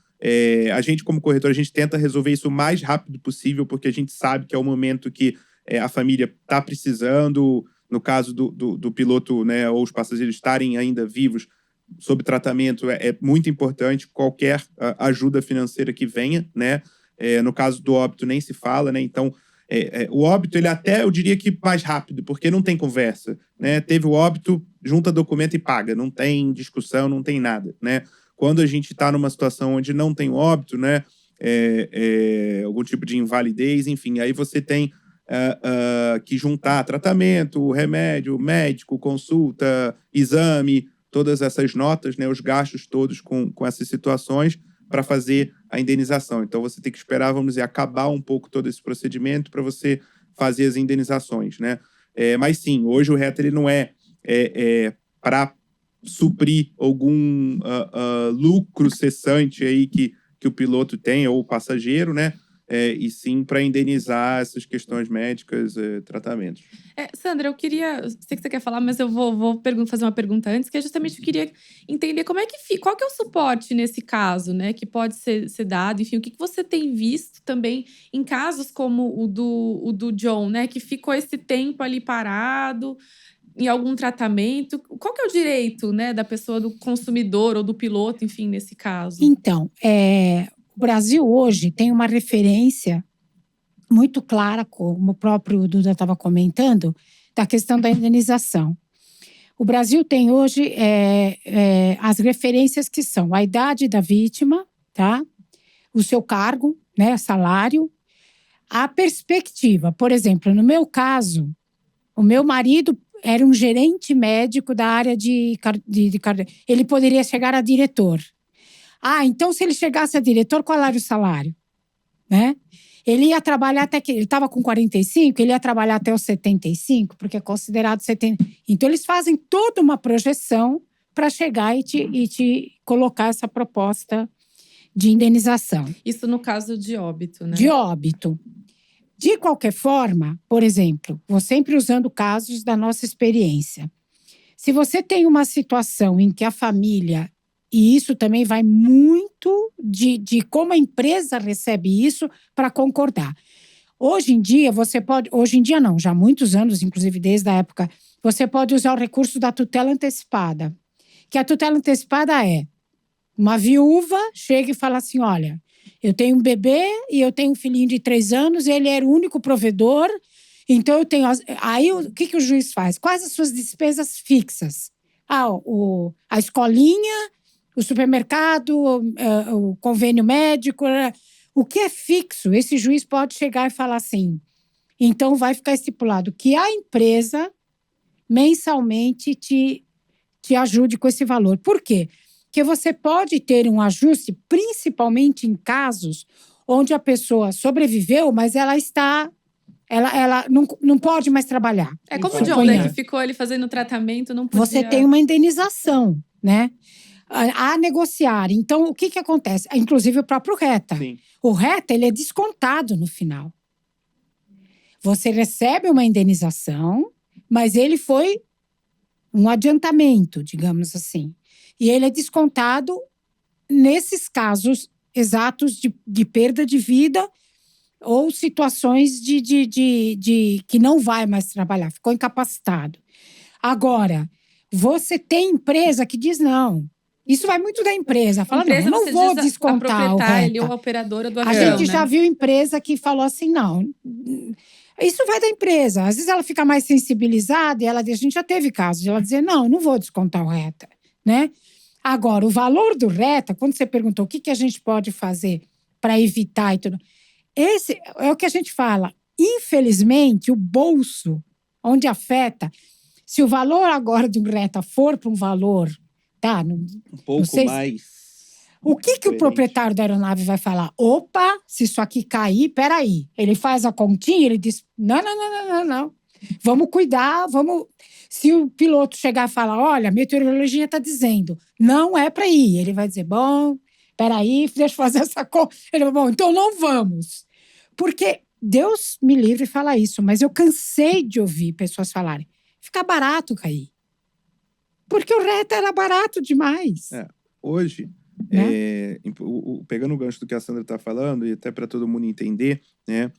A gente, como corretor, a gente tenta resolver isso o mais rápido possível, porque a gente sabe que é o momento que a família está precisando, no caso do piloto, né, ou os passageiros estarem ainda vivos, sob tratamento, é muito importante qualquer ajuda financeira que venha, né? No caso do óbito, nem se fala, né? Então, o óbito, ele até, eu diria que mais rápido, porque não tem conversa, né? Teve o óbito, junta documento e paga, não tem discussão, não tem nada, né? Quando a gente está numa situação onde não tem óbito, né? Algum tipo de invalidez, enfim, aí você tem que juntar tratamento, remédio, médico, consulta, exame, todas essas notas, né, os gastos todos com essas situações para fazer a indenização. Então, você tem que esperar, vamos dizer, acabar um pouco todo esse procedimento para você fazer as indenizações, né? Mas sim, hoje o Reta ele não é para suprir algum lucro cessante aí que o piloto tem, ou o passageiro, né? E sim para indenizar essas questões médicas, tratamentos. Sandra, eu queria… Sei que você quer falar, mas eu vou fazer uma pergunta antes, que é justamente eu queria entender qual que é o suporte nesse caso, né? Que pode ser dado, enfim, o que você tem visto também em casos como o do John, né? Que ficou esse tempo ali parado em algum tratamento. Qual que é o direito, né, da pessoa, do consumidor ou do piloto, enfim, nesse caso? Então, o Brasil hoje tem uma referência muito clara, como o próprio Duda estava comentando, da questão da indenização. O Brasil tem hoje as referências que são a idade da vítima, tá? O seu cargo, né, salário, a perspectiva. Por exemplo, no meu caso, o meu marido era um gerente médico da área de ele poderia chegar a diretor. Então se ele chegasse a diretor, qual era o salário? Né? Ele ia trabalhar até que… Ele estava com 45, ele ia trabalhar até os 75, porque é considerado 70. Então, eles fazem toda uma projeção para chegar e te colocar essa proposta de indenização. Isso no caso de óbito, né? De óbito. De qualquer forma, por exemplo, vou sempre usando casos da nossa experiência. Se você tem uma situação em que a família, e isso também vai muito de como a empresa recebe isso para concordar. Hoje em dia, hoje em dia não, já há muitos anos, inclusive desde a época, você pode usar o recurso da tutela antecipada. Que a tutela antecipada é uma viúva chega e fala assim, olha, eu tenho um bebê e eu tenho um filhinho de 3 anos, ele era o único provedor, então eu tenho… Aí o que o juiz faz? Quais as suas despesas fixas? A escolinha, o supermercado, o convênio médico… O que é fixo, esse juiz pode chegar e falar assim, então vai ficar estipulado que a empresa mensalmente te ajude com esse valor. Por quê? Porque você pode ter um ajuste, principalmente em casos onde a pessoa sobreviveu, mas ela não pode mais trabalhar. É como o Suponha. John, né, que ficou ali fazendo tratamento, não podia… Você tem uma indenização, né? A negociar. Então, o que acontece? Inclusive o próprio RETA. Sim. O RETA, ele é descontado no final. Você recebe uma indenização, mas ele foi um adiantamento, digamos assim. E ele é descontado nesses casos exatos de perda de vida ou situações de que não vai mais trabalhar, ficou incapacitado. Agora, você tem empresa que diz não. Isso vai muito da empresa. Fala, Empresa, não você vou diz descontar a o proprietária RETA. ou a operadora do A avião, gente já viu empresa que falou assim, não… Isso vai da empresa. Às vezes ela fica mais sensibilizada e a gente já teve casos de ela dizer, não vou descontar o RETA, né? Agora, o valor do RETA, quando você perguntou o que a gente pode fazer para evitar e tudo, esse é o que a gente fala. Infelizmente, o bolso, onde afeta, se o valor agora do RETA for para um valor, tá? Um pouco mais… O que o proprietário da aeronave vai falar? Opa, se isso aqui cair, peraí. Ele faz a continha, ele diz, não. Vamos cuidar, vamos… Se o piloto chegar e falar, olha, a meteorologia está dizendo, não é para ir. Ele vai dizer, bom, peraí, deixa eu fazer essa conta. Ele vai, bom, então não vamos. Porque Deus me livre de falar isso, mas eu cansei de ouvir pessoas falarem, fica barato cair. Porque o RETA era barato demais. Hoje… pegando o gancho do que a Sandra está falando, e até para todo mundo entender, né?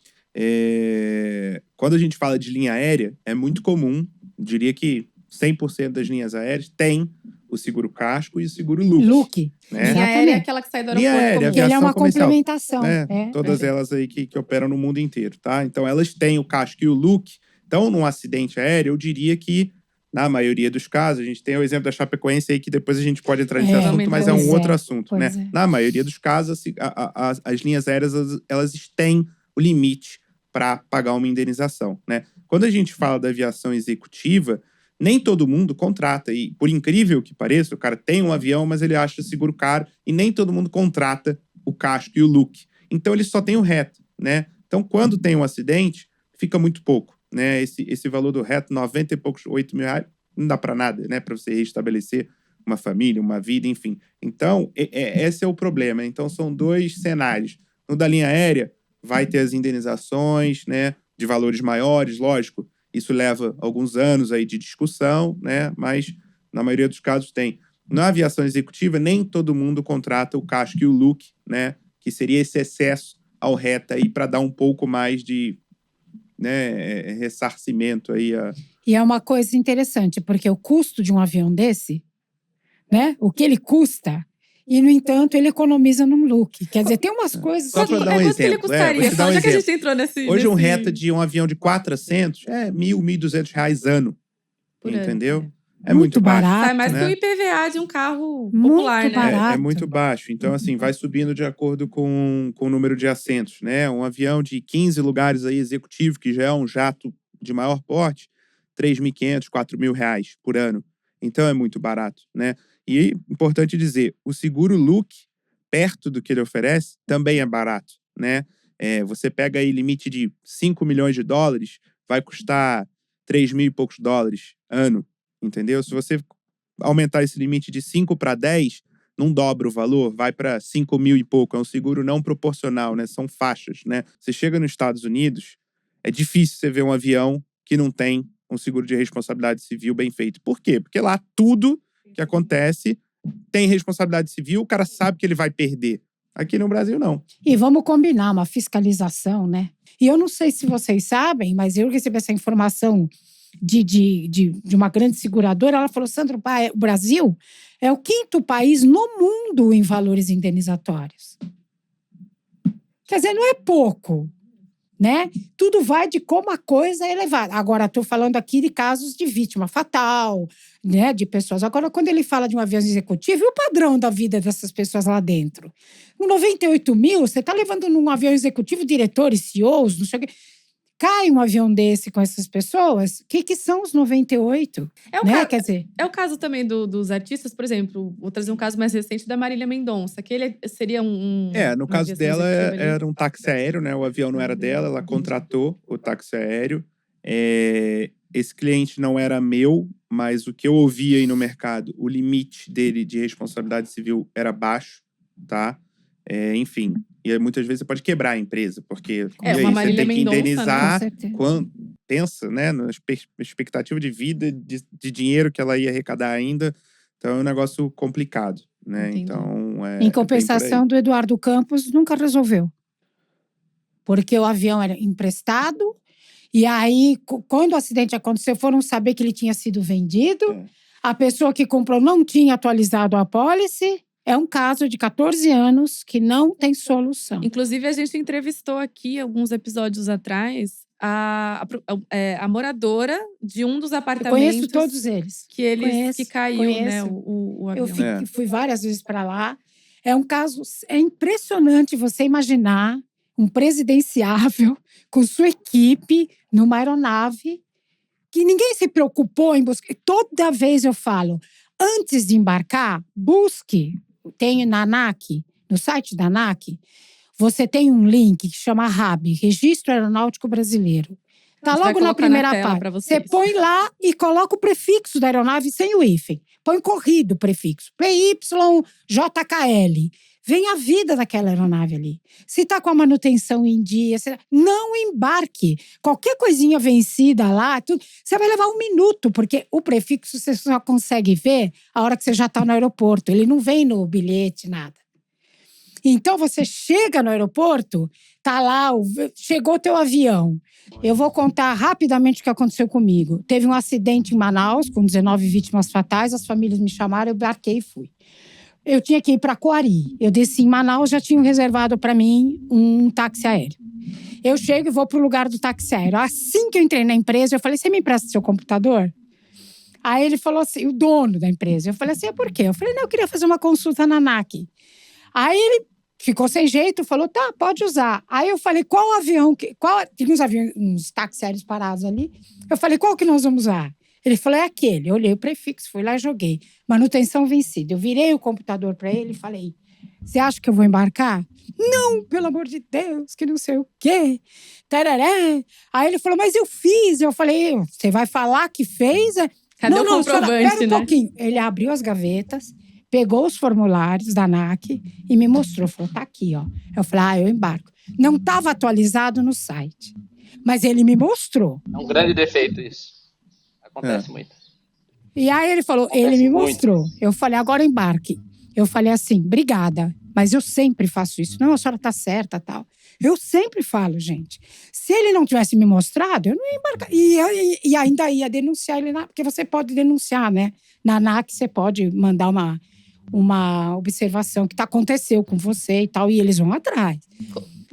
Quando a gente fala de linha aérea, é muito comum, diria que 100% das linhas aéreas tem o seguro casco e o seguro Look. Né? Linha aérea é aquela que sai do Linha aeroporto. aérea, Porque ele é uma comercial, complementação. né? Todas elas aí que operam no mundo inteiro, tá? Então elas têm o casco e o Look. Então, num acidente aéreo, eu diria que na maioria dos casos, a gente tem o exemplo da Chapecoense aí, que depois a gente pode entrar nesse assunto, mas é um outro assunto, né? Na maioria dos casos, as linhas aéreas, elas têm o limite para pagar uma indenização, né? Quando a gente fala da aviação executiva, nem todo mundo contrata. E, por incrível que pareça, o cara tem um avião, mas ele acha o seguro caro, e nem todo mundo contrata o casco e o Look. Então, ele só tem o RETA, né? Então, quando tem um acidente, fica muito pouco, né? Esse valor do RETA, 90 e poucos, 8 mil reais, não dá para nada, né? Para você restabelecer uma família, uma vida, enfim. Então, esse é o problema. Então, são 2 cenários. No da linha aérea, vai ter as indenizações, né? De valores maiores, lógico. Isso leva alguns anos aí de discussão, né? Mas, na maioria dos casos, tem. Na aviação executiva, nem todo mundo contrata o casco e o Look, né? Que seria esse excesso ao RETA aí para dar um pouco mais de… né, ressarcimento aí E é uma coisa interessante, porque o custo de um avião desse, né, o que ele custa, e no entanto ele economiza num Look. Quer dizer, tem umas coisas… Só para dar um Quanto que ele exemplo. custaria? Vou te dar um Já que a exemplo. gente entrou nesse… Hoje um RETA de um avião de 400 é R$1.000, R$1.200 ano. Por ano, entendeu? É muito baixo. Sai mais né? que o IPVA de um carro Muito popular, né? barato. É muito baixo. Então, assim, vai subindo de acordo com o número de assentos, né? Um avião de 15 lugares aí executivo, que já é um jato de maior porte, R$3.500, R$4.000 por ano. Então, é muito barato, né? E, importante dizer, o seguro Look, perto do que ele oferece, também é barato, né? Você pega aí limite de $5 milhões, vai custar 3 mil e poucos dólares ano, entendeu? Se você aumentar esse limite de 5 para 10, não dobra o valor, vai para 5 mil e pouco. É um seguro não proporcional, né? São faixas, né? Você chega nos Estados Unidos, é difícil você ver um avião que não tem um seguro de responsabilidade civil bem feito. Por quê? Porque lá tudo que acontece tem responsabilidade civil, o cara sabe que ele vai perder. Aqui no Brasil, não. E vamos combinar uma fiscalização, né? E eu não sei se vocês sabem, mas eu recebi essa informação de uma grande seguradora. Ela falou, Sandro, o Brasil é o 5º país no mundo em valores indenizatórios. Quer dizer, não é pouco, né? Tudo vai de como a coisa é levada. Agora, estou falando aqui de casos de vítima fatal, né? De pessoas. Agora, quando ele fala de um avião executivo, e o padrão da vida dessas pessoas lá dentro? Com 98 mil, você está levando num avião executivo diretores, CEOs, não sei o quê. Cai um avião desse com essas pessoas, o que são os 98? Né? Quer dizer, É o caso também dos artistas, por exemplo, vou trazer um caso mais recente da Marília Mendonça, que ele seria no uma caso aviação dela, executiva ali. era um táxi aéreo, né? O avião não era dela, ela contratou o táxi aéreo. Esse cliente não era meu, mas o que eu ouvi aí no mercado, o limite dele de responsabilidade civil era baixo, tá? Enfim, e aí, muitas vezes você pode quebrar a empresa, porque e aí, uma você Marília tem que Mendonça, né? indenizar Com certeza. pensa, né, na expectativa de vida, de dinheiro que ela ia arrecadar ainda. Então é um negócio complicado, né? Entendi. Então, em compensação do Eduardo Campos, nunca resolveu. Porque o avião era emprestado, e aí, quando o acidente aconteceu, foram saber que ele tinha sido vendido. A pessoa que comprou não tinha atualizado a apólice. É um caso de 14 anos que não tem solução. Inclusive, a gente entrevistou aqui, alguns episódios atrás, a moradora de um dos Eu apartamentos. conheço todos eles. Que caiu, né, Conheço. o avião. Eu fui várias vezes para lá. É um caso… É impressionante você imaginar um presidenciável com sua equipe numa aeronave que ninguém se preocupou em buscar. Toda vez eu falo, antes de embarcar, busque. Tem na ANAC, no site da ANAC, você tem um link que chama RAB, Registro Aeronáutico Brasileiro. Tá logo na primeira página. Você põe lá e coloca o prefixo da aeronave sem o hífen. Põe corrido o prefixo. PYJKL. Vem a vida daquela aeronave ali. Se tá com a manutenção em dia, não embarque. Qualquer coisinha vencida lá, você vai levar 1 minuto, porque o prefixo você só consegue ver a hora que você já tá no aeroporto. Ele não vem no bilhete, nada. Então, você chega no aeroporto, tá lá, chegou o teu avião. Eu vou contar rapidamente o que aconteceu comigo. Teve um acidente em Manaus, com 19 vítimas fatais, as famílias me chamaram, eu embarquei e fui. Eu tinha que ir para Coari. Eu desci em Manaus, já tinham reservado para mim um táxi aéreo. Eu chego e vou para o lugar do táxi aéreo. Assim que eu entrei na empresa, eu falei, você me empresta seu computador? Aí ele falou assim, o dono da empresa. Eu falei assim, por quê? Eu falei, não, eu queria fazer uma consulta na ANAC. Aí ele ficou sem jeito, falou, tá, pode usar. Aí eu falei, qual avião? Tinha uns táxis aéreos parados ali. Eu falei, qual que nós vamos usar? Ele falou, é aquele. Eu olhei o prefixo, fui lá e joguei. Manutenção vencida. Eu virei o computador para ele e falei, você acha que eu vou embarcar? Não, pelo amor de Deus, que não sei o quê. Tarará. Aí ele falou, mas eu fiz. Eu falei, você vai falar que fez? Cadê o comprovante, espera um pouquinho. Ele abriu as gavetas, pegou os formulários da ANAC e me mostrou. Falou, tá aqui, ó. Eu falei, eu embarco. Não estava atualizado no site. Mas ele me mostrou. É um grande defeito isso. Acontece muito. E aí ele falou, ele me mostrou. Eu falei, agora embarque. Eu falei assim, obrigada, mas eu sempre faço isso. Não, a senhora tá certa, tal. Eu sempre falo, gente. Se ele não tivesse me mostrado, eu não ia embarcar. E ainda ia denunciar ele, porque você pode denunciar, né? Na ANAC você pode mandar uma observação que aconteceu com você e tal, e eles vão atrás.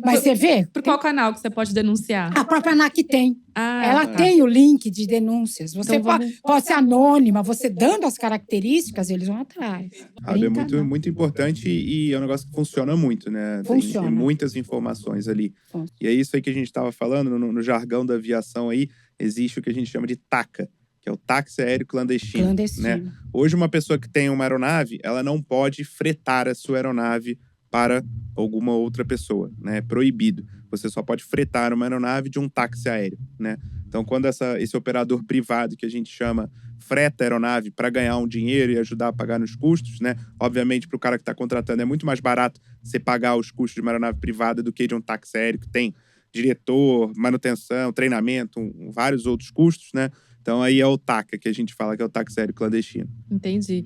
Mas você vê… Por qual canal que você pode denunciar? A própria ANAC tem. Ela tá. tem o link de denúncias. Você Então pode ser anônima, você dando as características, eles vão atrás. É muito, muito importante e é um negócio que funciona muito, né? Funciona. Tem muitas informações ali. E é isso aí que a gente estava falando, no jargão da aviação aí, existe o que a gente chama de TACA, que é o táxi aéreo clandestino. Né? Hoje, uma pessoa que tem uma aeronave, ela não pode fretar a sua aeronave para alguma outra pessoa, né? É proibido. Você só pode fretar uma aeronave de um táxi aéreo, né? Então, quando esse operador privado, que a gente chama, freta a aeronave para ganhar um dinheiro e ajudar a pagar nos custos, né? Obviamente, para o cara que está contratando, é muito mais barato você pagar os custos de uma aeronave privada do que de um táxi aéreo que tem diretor, manutenção, treinamento, vários outros custos, né? Então aí é o TACA, que a gente fala que é o táxi aéreo clandestino. Entendi.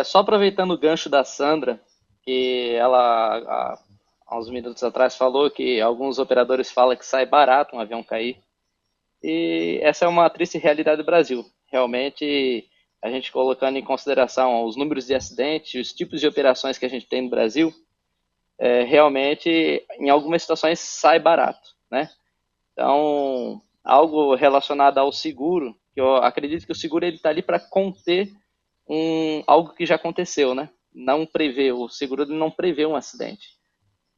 Só aproveitando o gancho da Sandra, que ela, há uns minutos atrás, falou que alguns operadores falam que sai barato um avião cair. E essa é uma triste realidade do Brasil. Realmente, a gente colocando em consideração os números de acidentes, os tipos de operações que a gente tem no Brasil, realmente, em algumas situações, sai barato, né? Então, algo relacionado ao seguro, que eu acredito que o seguro está ali para conter algo que já aconteceu, né? Não prevê, o seguro não prevê um acidente.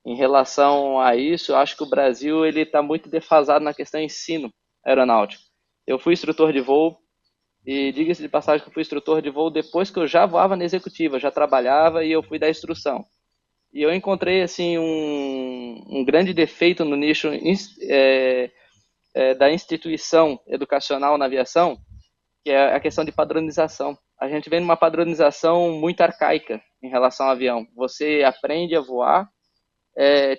Em relação a isso, eu acho que o Brasil está muito defasado na questão de ensino aeronáutico. Eu fui instrutor de voo, e diga-se de passagem que eu fui instrutor de voo depois que eu já voava na executiva, já trabalhava e eu fui dar instrução. E eu encontrei assim um grande defeito no nicho da instituição educacional na aviação, que é a questão de padronização. A gente vem numa padronização muito arcaica em relação ao avião. Você aprende a voar,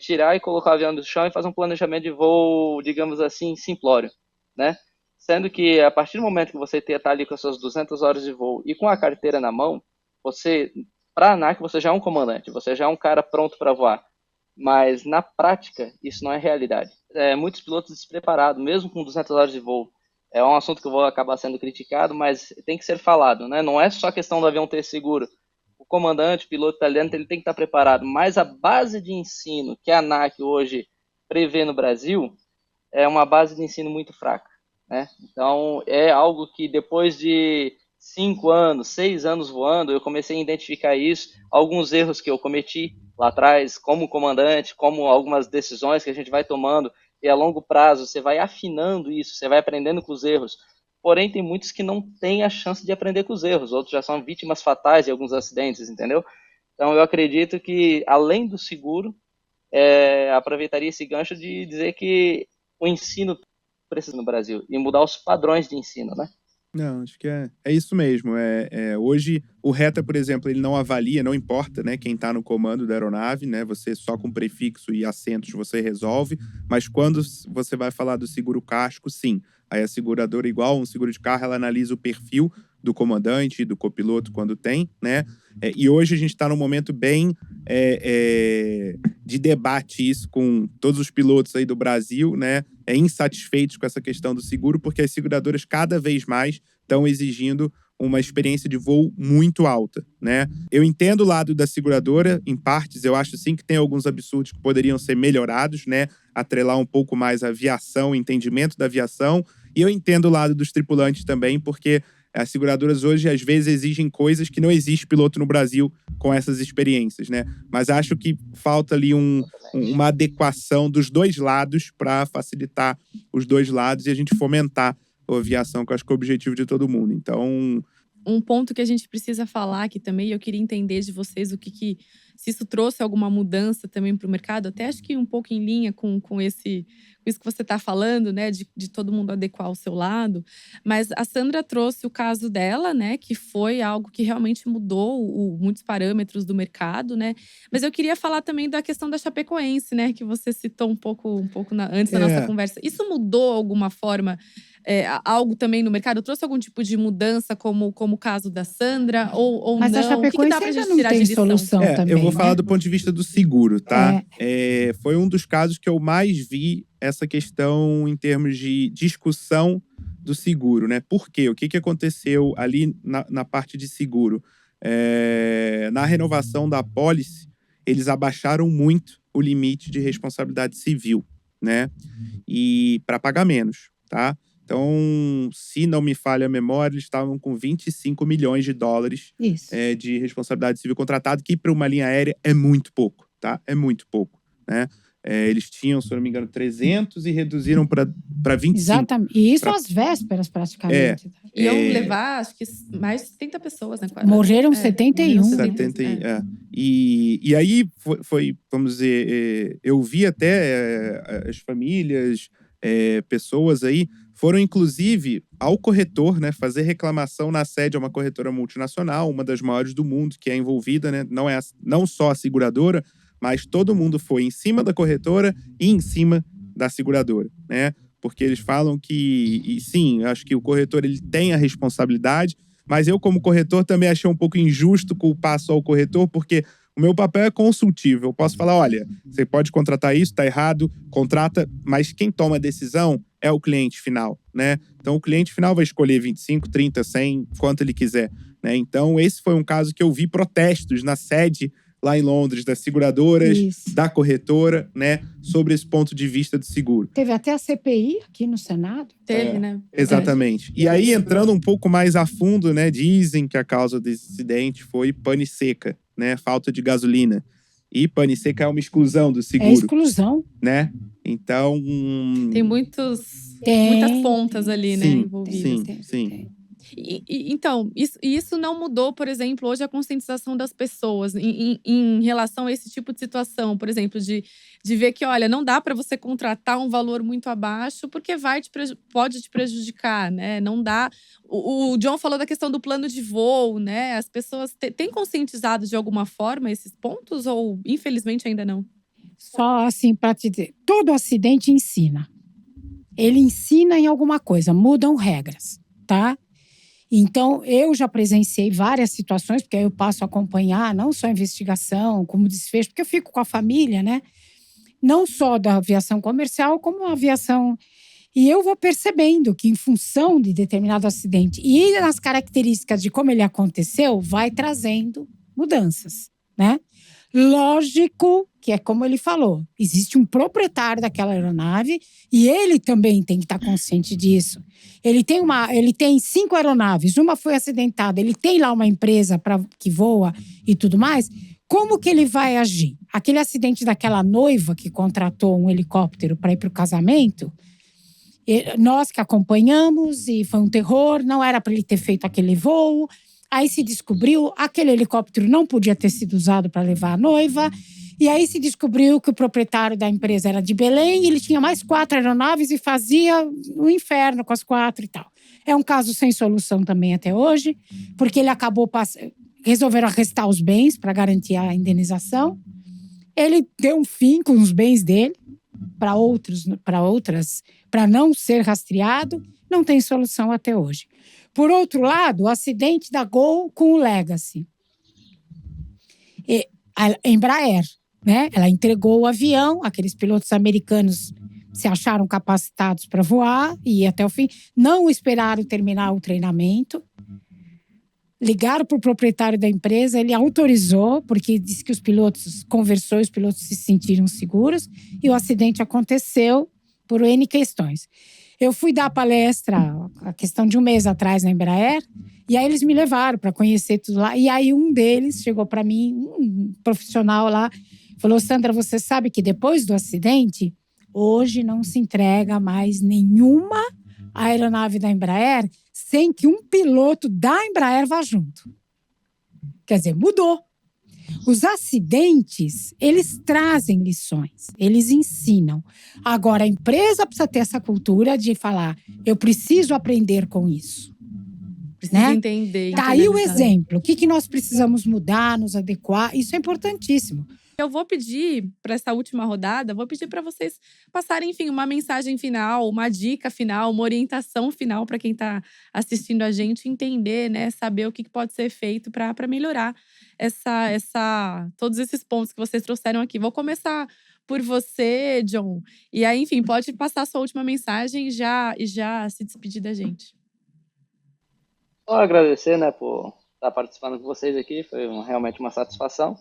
tirar e colocar o avião do chão e fazer um planejamento de voo, digamos assim, simplório, né? Sendo que a partir do momento que você está ali com as suas 200 horas de voo e com a carteira na mão, para a ANAC, você já é um comandante, você já é um cara pronto para voar. Mas, na prática, isso não é realidade. Muitos pilotos despreparados, mesmo com 200 horas de voo. É um assunto que eu vou acabar sendo criticado, mas tem que ser falado, né? Não é só questão do avião ter seguro. O comandante, o piloto italiano, ele tem que estar preparado. Mas a base de ensino que a ANAC hoje prevê no Brasil é uma base de ensino muito fraca, né? Então, é algo que depois de 5 anos, 6 anos voando, eu comecei a identificar isso, alguns erros que eu cometi lá atrás, como comandante, como algumas decisões que a gente vai tomando, e a longo prazo você vai afinando isso, você vai aprendendo com os erros. Porém, tem muitos que não têm a chance de aprender com os erros, outros já são vítimas fatais de alguns acidentes, entendeu? Então, eu acredito que, além do seguro, aproveitaria esse gancho de dizer que o ensino precisa no Brasil, e mudar os padrões de ensino, né? Não, acho que é isso mesmo. Hoje, o RETA, por exemplo, ele não avalia, não importa, né, quem está no comando da aeronave, né? Você só com prefixo e assentos você resolve. Mas quando você vai falar do seguro casco, sim. Aí a seguradora, igual um seguro de carro, ela analisa o perfil do comandante e do copiloto quando tem, né? E hoje a gente está num momento bem de debate isso com todos os pilotos aí do Brasil, né? Insatisfeitos com essa questão do seguro, porque as seguradoras cada vez mais estão exigindo uma experiência de voo muito alta, né? Eu entendo o lado da seguradora, em partes, eu acho sim que tem alguns absurdos que poderiam ser melhorados, né? Atrelar um pouco mais a aviação, o entendimento da aviação. E eu entendo o lado dos tripulantes também, porque as seguradoras hoje, às vezes, exigem coisas que não existe piloto no Brasil com essas experiências, né? Mas acho que falta ali uma adequação dos dois lados para facilitar os dois lados e a gente fomentar a aviação, que eu acho que é o objetivo de todo mundo. Então, um ponto que a gente precisa falar aqui também, eu queria entender de vocês se isso trouxe alguma mudança também para o mercado, até acho que um pouco em linha com isso que você está falando, né, de todo mundo adequar o seu lado. Mas a Sandra trouxe o caso dela, né, que foi algo que realmente mudou muitos parâmetros do mercado, né. Mas eu queria falar também da questão da Chapecoense, né, que você citou um pouco antes da nossa conversa. Isso mudou alguma forma algo também no mercado? Trouxe algum tipo de mudança, como o caso da Sandra, ou Mas não? a Chapecoense ainda não tem solução também, eu vou falar né? do ponto de vista do seguro, tá? Foi um dos casos que eu mais vi essa questão em termos de discussão do seguro, né? Por quê? O que aconteceu ali na parte de seguro? Na renovação da apólice, eles abaixaram muito o limite de responsabilidade civil, né? E para pagar menos, tá? Então, se não me falha a memória, eles estavam com 25 milhões de dólares de responsabilidade civil contratado, que para uma linha aérea é muito pouco, tá? É muito pouco, né? Eles tinham, se eu não me engano, 300 e reduziram para 25. Exatamente. E isso às vésperas, praticamente. Iam levar, acho que mais de 70 pessoas, né? Morreram 71. 71. E aí foi, vamos dizer, eu vi até as famílias, pessoas aí, foram inclusive ao corretor, né, fazer reclamação na sede, é uma corretora multinacional, uma das maiores do mundo, que é envolvida, né, não só a seguradora, mas todo mundo foi em cima da corretora e em cima da seguradora, né? Porque eles falam que, e sim, acho que o corretor ele tem a responsabilidade, mas eu, como corretor, também achei um pouco injusto culpar só o corretor, porque o meu papel é consultivo. Eu posso falar, olha, você pode contratar isso, tá errado, contrata, mas quem toma a decisão é o cliente final, né? Então, o cliente final vai escolher 25, 30, 100, quanto ele quiser, né? Então, esse foi um caso que eu vi protestos na sede lá em Londres, das seguradoras, Isso. da corretora, né? Sobre esse ponto de vista do seguro. Teve até a CPI aqui no Senado. Teve, né? Exatamente. E aí, entrando um pouco mais a fundo, né? Dizem que a causa desse acidente foi pane seca, né? Falta de gasolina. E pane seca é uma exclusão do É seguro, exclusão. né? Então… Tem muitas Tem, pontas ali, né, sim, envolvidas. sim. Então, isso não mudou, por exemplo, hoje a conscientização das pessoas em relação a esse tipo de situação, por exemplo, de ver que, olha, não dá para você contratar um valor muito abaixo porque pode te prejudicar, né? Não dá. O John falou da questão do plano de voo, né? As pessoas têm conscientizado de alguma forma esses pontos ou, infelizmente, ainda não? Só assim para te dizer, todo acidente ensina. Ele ensina em alguma coisa, mudam regras, tá? Então, eu já presenciei várias situações, porque aí eu passo a acompanhar não só a investigação, como desfecho, porque eu fico com a família, né? Não só da aviação comercial, como a aviação. E eu vou percebendo que, em função de determinado acidente e nas características de como ele aconteceu, vai trazendo mudanças, né? Lógico que é como ele falou, existe um proprietário daquela aeronave e ele também tem que estar consciente disso. Ele tem 5 aeronaves, uma foi acidentada, ele tem lá uma empresa que voa e tudo mais. Como que ele vai agir? Aquele acidente daquela noiva que contratou um helicóptero para ir para o casamento, nós que acompanhamos e foi um terror, não era para ele ter feito aquele voo. Aí se descobriu, aquele helicóptero não podia ter sido usado para levar a noiva. E aí se descobriu que o proprietário da empresa era de Belém, e ele tinha mais 4 aeronaves e fazia o inferno com as 4 e tal. É um caso sem solução também até hoje, porque ele acabou resolveram arrestar os bens para garantir a indenização. Ele deu um fim com os bens dele para não ser rastreado, não tem solução até hoje. Por outro lado, o acidente da Gol com o Legacy. A Embraer, né? Ela entregou o avião, aqueles pilotos americanos se acharam capacitados para voar e ir até o fim, não esperaram terminar o treinamento. Ligaram para o proprietário da empresa, ele autorizou, porque disse que os pilotos conversou e os pilotos se sentiram seguros, e o acidente aconteceu por N questões. Eu fui dar palestra, a questão de um mês atrás, na Embraer, e aí eles me levaram para conhecer tudo lá. E aí um deles chegou para mim, um profissional lá, falou: Sandra, você sabe que depois do acidente, hoje não se entrega mais nenhuma aeronave da Embraer sem que um piloto da Embraer vá junto. Quer dizer, mudou. Os acidentes, eles trazem lições, eles ensinam. Agora, a empresa precisa ter essa cultura de falar: eu preciso aprender com isso. Precisa entender. Tá aí o exemplo. O que nós precisamos mudar, nos adequar? Isso é importantíssimo. Eu vou pedir, para essa última rodada, vou pedir para vocês passarem, enfim, uma mensagem final, uma dica final, uma orientação final para quem está assistindo a gente entender, né? Saber o que pode ser feito para melhorar todos esses pontos que vocês trouxeram aqui. Vou começar por você, John. E aí, enfim, pode passar a sua última mensagem e já se despedir da gente. Só agradecer, né, por estar participando com vocês aqui. Foi realmente uma satisfação.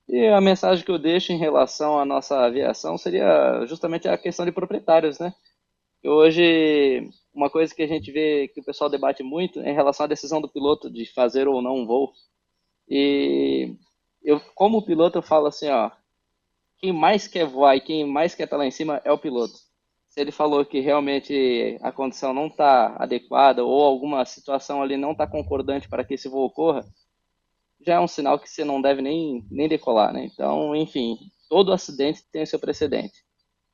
E a mensagem que eu deixo em relação à nossa aviação seria justamente a questão de proprietários, né? E hoje, uma coisa que a gente vê que o pessoal debate muito é em relação à decisão do piloto de fazer ou não um voo. E eu, como piloto, eu falo assim, ó, quem mais quer voar e quem mais quer estar lá em cima é o piloto. Se ele falou que realmente a condição não está adequada ou alguma situação ali não está concordante para que esse voo ocorra, já é um sinal que você não deve nem decolar, né? Então, enfim, todo acidente tem o seu precedente.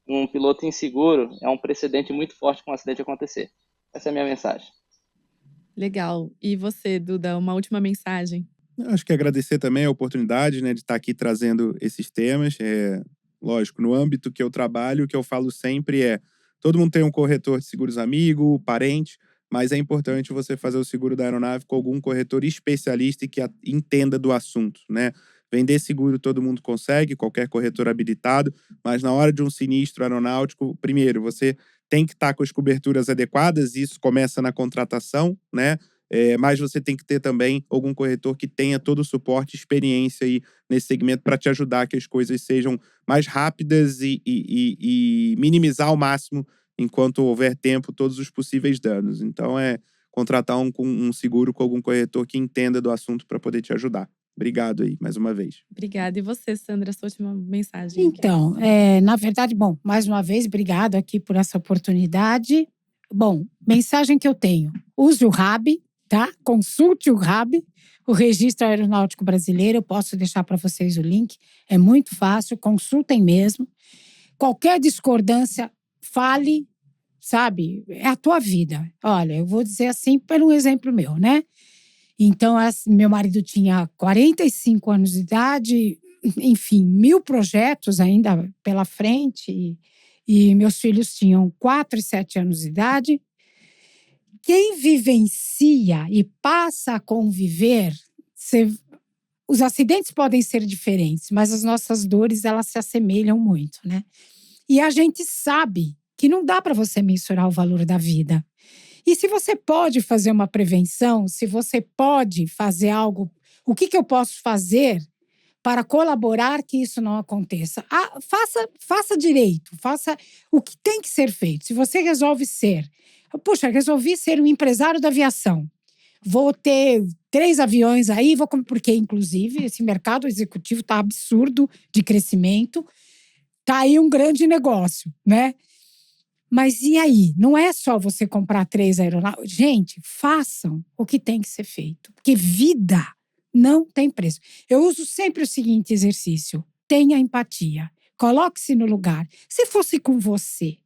Um piloto inseguro é um precedente muito forte para um acidente acontecer. Essa é a minha mensagem. Legal. E você, Duda, uma última mensagem? Acho que agradecer também a oportunidade, né, de estar aqui trazendo esses temas. Lógico, no âmbito que eu trabalho, o que eu falo sempre é: todo mundo tem um corretor de seguros amigo, parente, mas é importante você fazer o seguro da aeronave com algum corretor especialista e que entenda do assunto, né? Vender seguro todo mundo consegue, qualquer corretor habilitado, mas na hora de um sinistro aeronáutico, primeiro, você tem que estar com as coberturas adequadas, isso começa na contratação, né? Mas você tem que ter também algum corretor que tenha todo o suporte e experiência aí nesse segmento para te ajudar a que as coisas sejam mais rápidas e minimizar ao máximo, enquanto houver tempo, todos os possíveis danos. Então, contratar um seguro com algum corretor que entenda do assunto para poder te ajudar. Obrigado aí, mais uma vez. Obrigada. E você, Sandra, sua última mensagem? Então, na verdade, bom, mais uma vez, obrigado aqui por essa oportunidade. Bom, mensagem que eu tenho: use o RAB, tá? Consulte o RAB, o Registro Aeronáutico Brasileiro. Eu posso deixar para vocês o link. É muito fácil, consultem mesmo. Qualquer discordância, fale, sabe? É a tua vida. Olha, eu vou dizer assim por um exemplo meu, né? Então, meu marido tinha 45 anos de idade, enfim, 1000 projetos ainda pela frente, e meus filhos tinham 4 e 7 anos de idade. Quem vivencia e passa a conviver, os acidentes podem ser diferentes, mas as nossas dores, elas se assemelham muito, né? E a gente sabe que não dá para você mensurar o valor da vida. E se você pode fazer uma prevenção, se você pode fazer algo, o que eu posso fazer para colaborar que isso não aconteça? Faça direito, faça o que tem que ser feito. Se você resolve resolvi ser um empresário da aviação. Vou ter 3 aviões aí, porque inclusive esse mercado executivo está absurdo de crescimento. Está aí um grande negócio, né? Mas e aí? Não é só você comprar 3 aeronaves. Gente, façam o que tem que ser feito. Porque vida não tem preço. Eu uso sempre o seguinte exercício: tenha empatia. Coloque-se no lugar. Se fosse com você,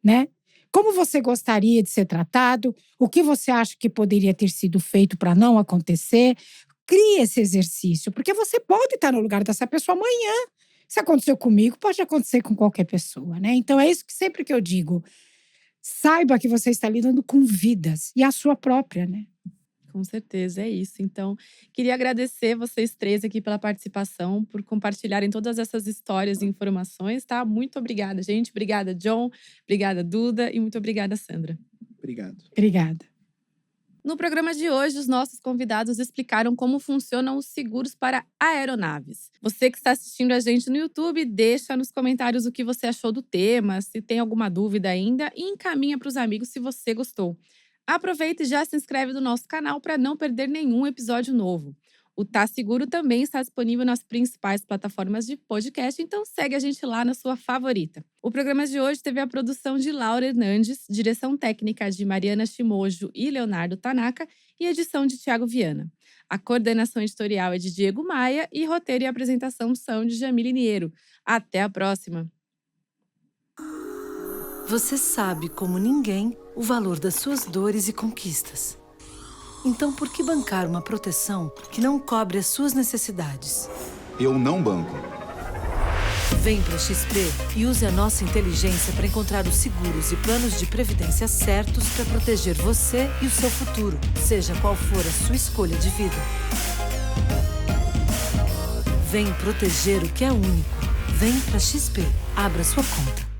né? Como você gostaria de ser tratado? O que você acha que poderia ter sido feito para não acontecer? Crie esse exercício, porque você pode estar no lugar dessa pessoa amanhã. Se aconteceu comigo, pode acontecer com qualquer pessoa, né? Então é isso que sempre que eu digo: saiba que você está lidando com vidas e a sua própria, né? Com certeza, é isso. Então, queria agradecer vocês 3 aqui pela participação, por compartilharem todas essas histórias e informações, tá? Muito obrigada, gente. Obrigada, John. Obrigada, Duda. E muito obrigada, Sandra. Obrigado. Obrigada. No programa de hoje, os nossos convidados explicaram como funcionam os seguros para aeronaves. Você que está assistindo a gente no YouTube, deixa nos comentários o que você achou do tema, se tem alguma dúvida ainda, e encaminha para os amigos se você gostou. Aproveita e já se inscreve no nosso canal para não perder nenhum episódio novo. O Tá Seguro também está disponível nas principais plataformas de podcast, então segue a gente lá na sua favorita. O programa de hoje teve a produção de Laura Hernandes, direção técnica de Mariana Shimojo e Leonardo Tanaka e edição de Thiago Viana. A coordenação editorial é de Diego Maia e roteiro e apresentação são de Jamile Niero. Até a próxima! Você sabe como ninguém o valor das suas dores e conquistas. Então, por que bancar uma proteção que não cobre as suas necessidades? Eu não banco. Vem para XP e use a nossa inteligência para encontrar os seguros e planos de previdência certos para proteger você e o seu futuro, seja qual for a sua escolha de vida. Vem proteger o que é único. Vem para XP. Abra sua conta.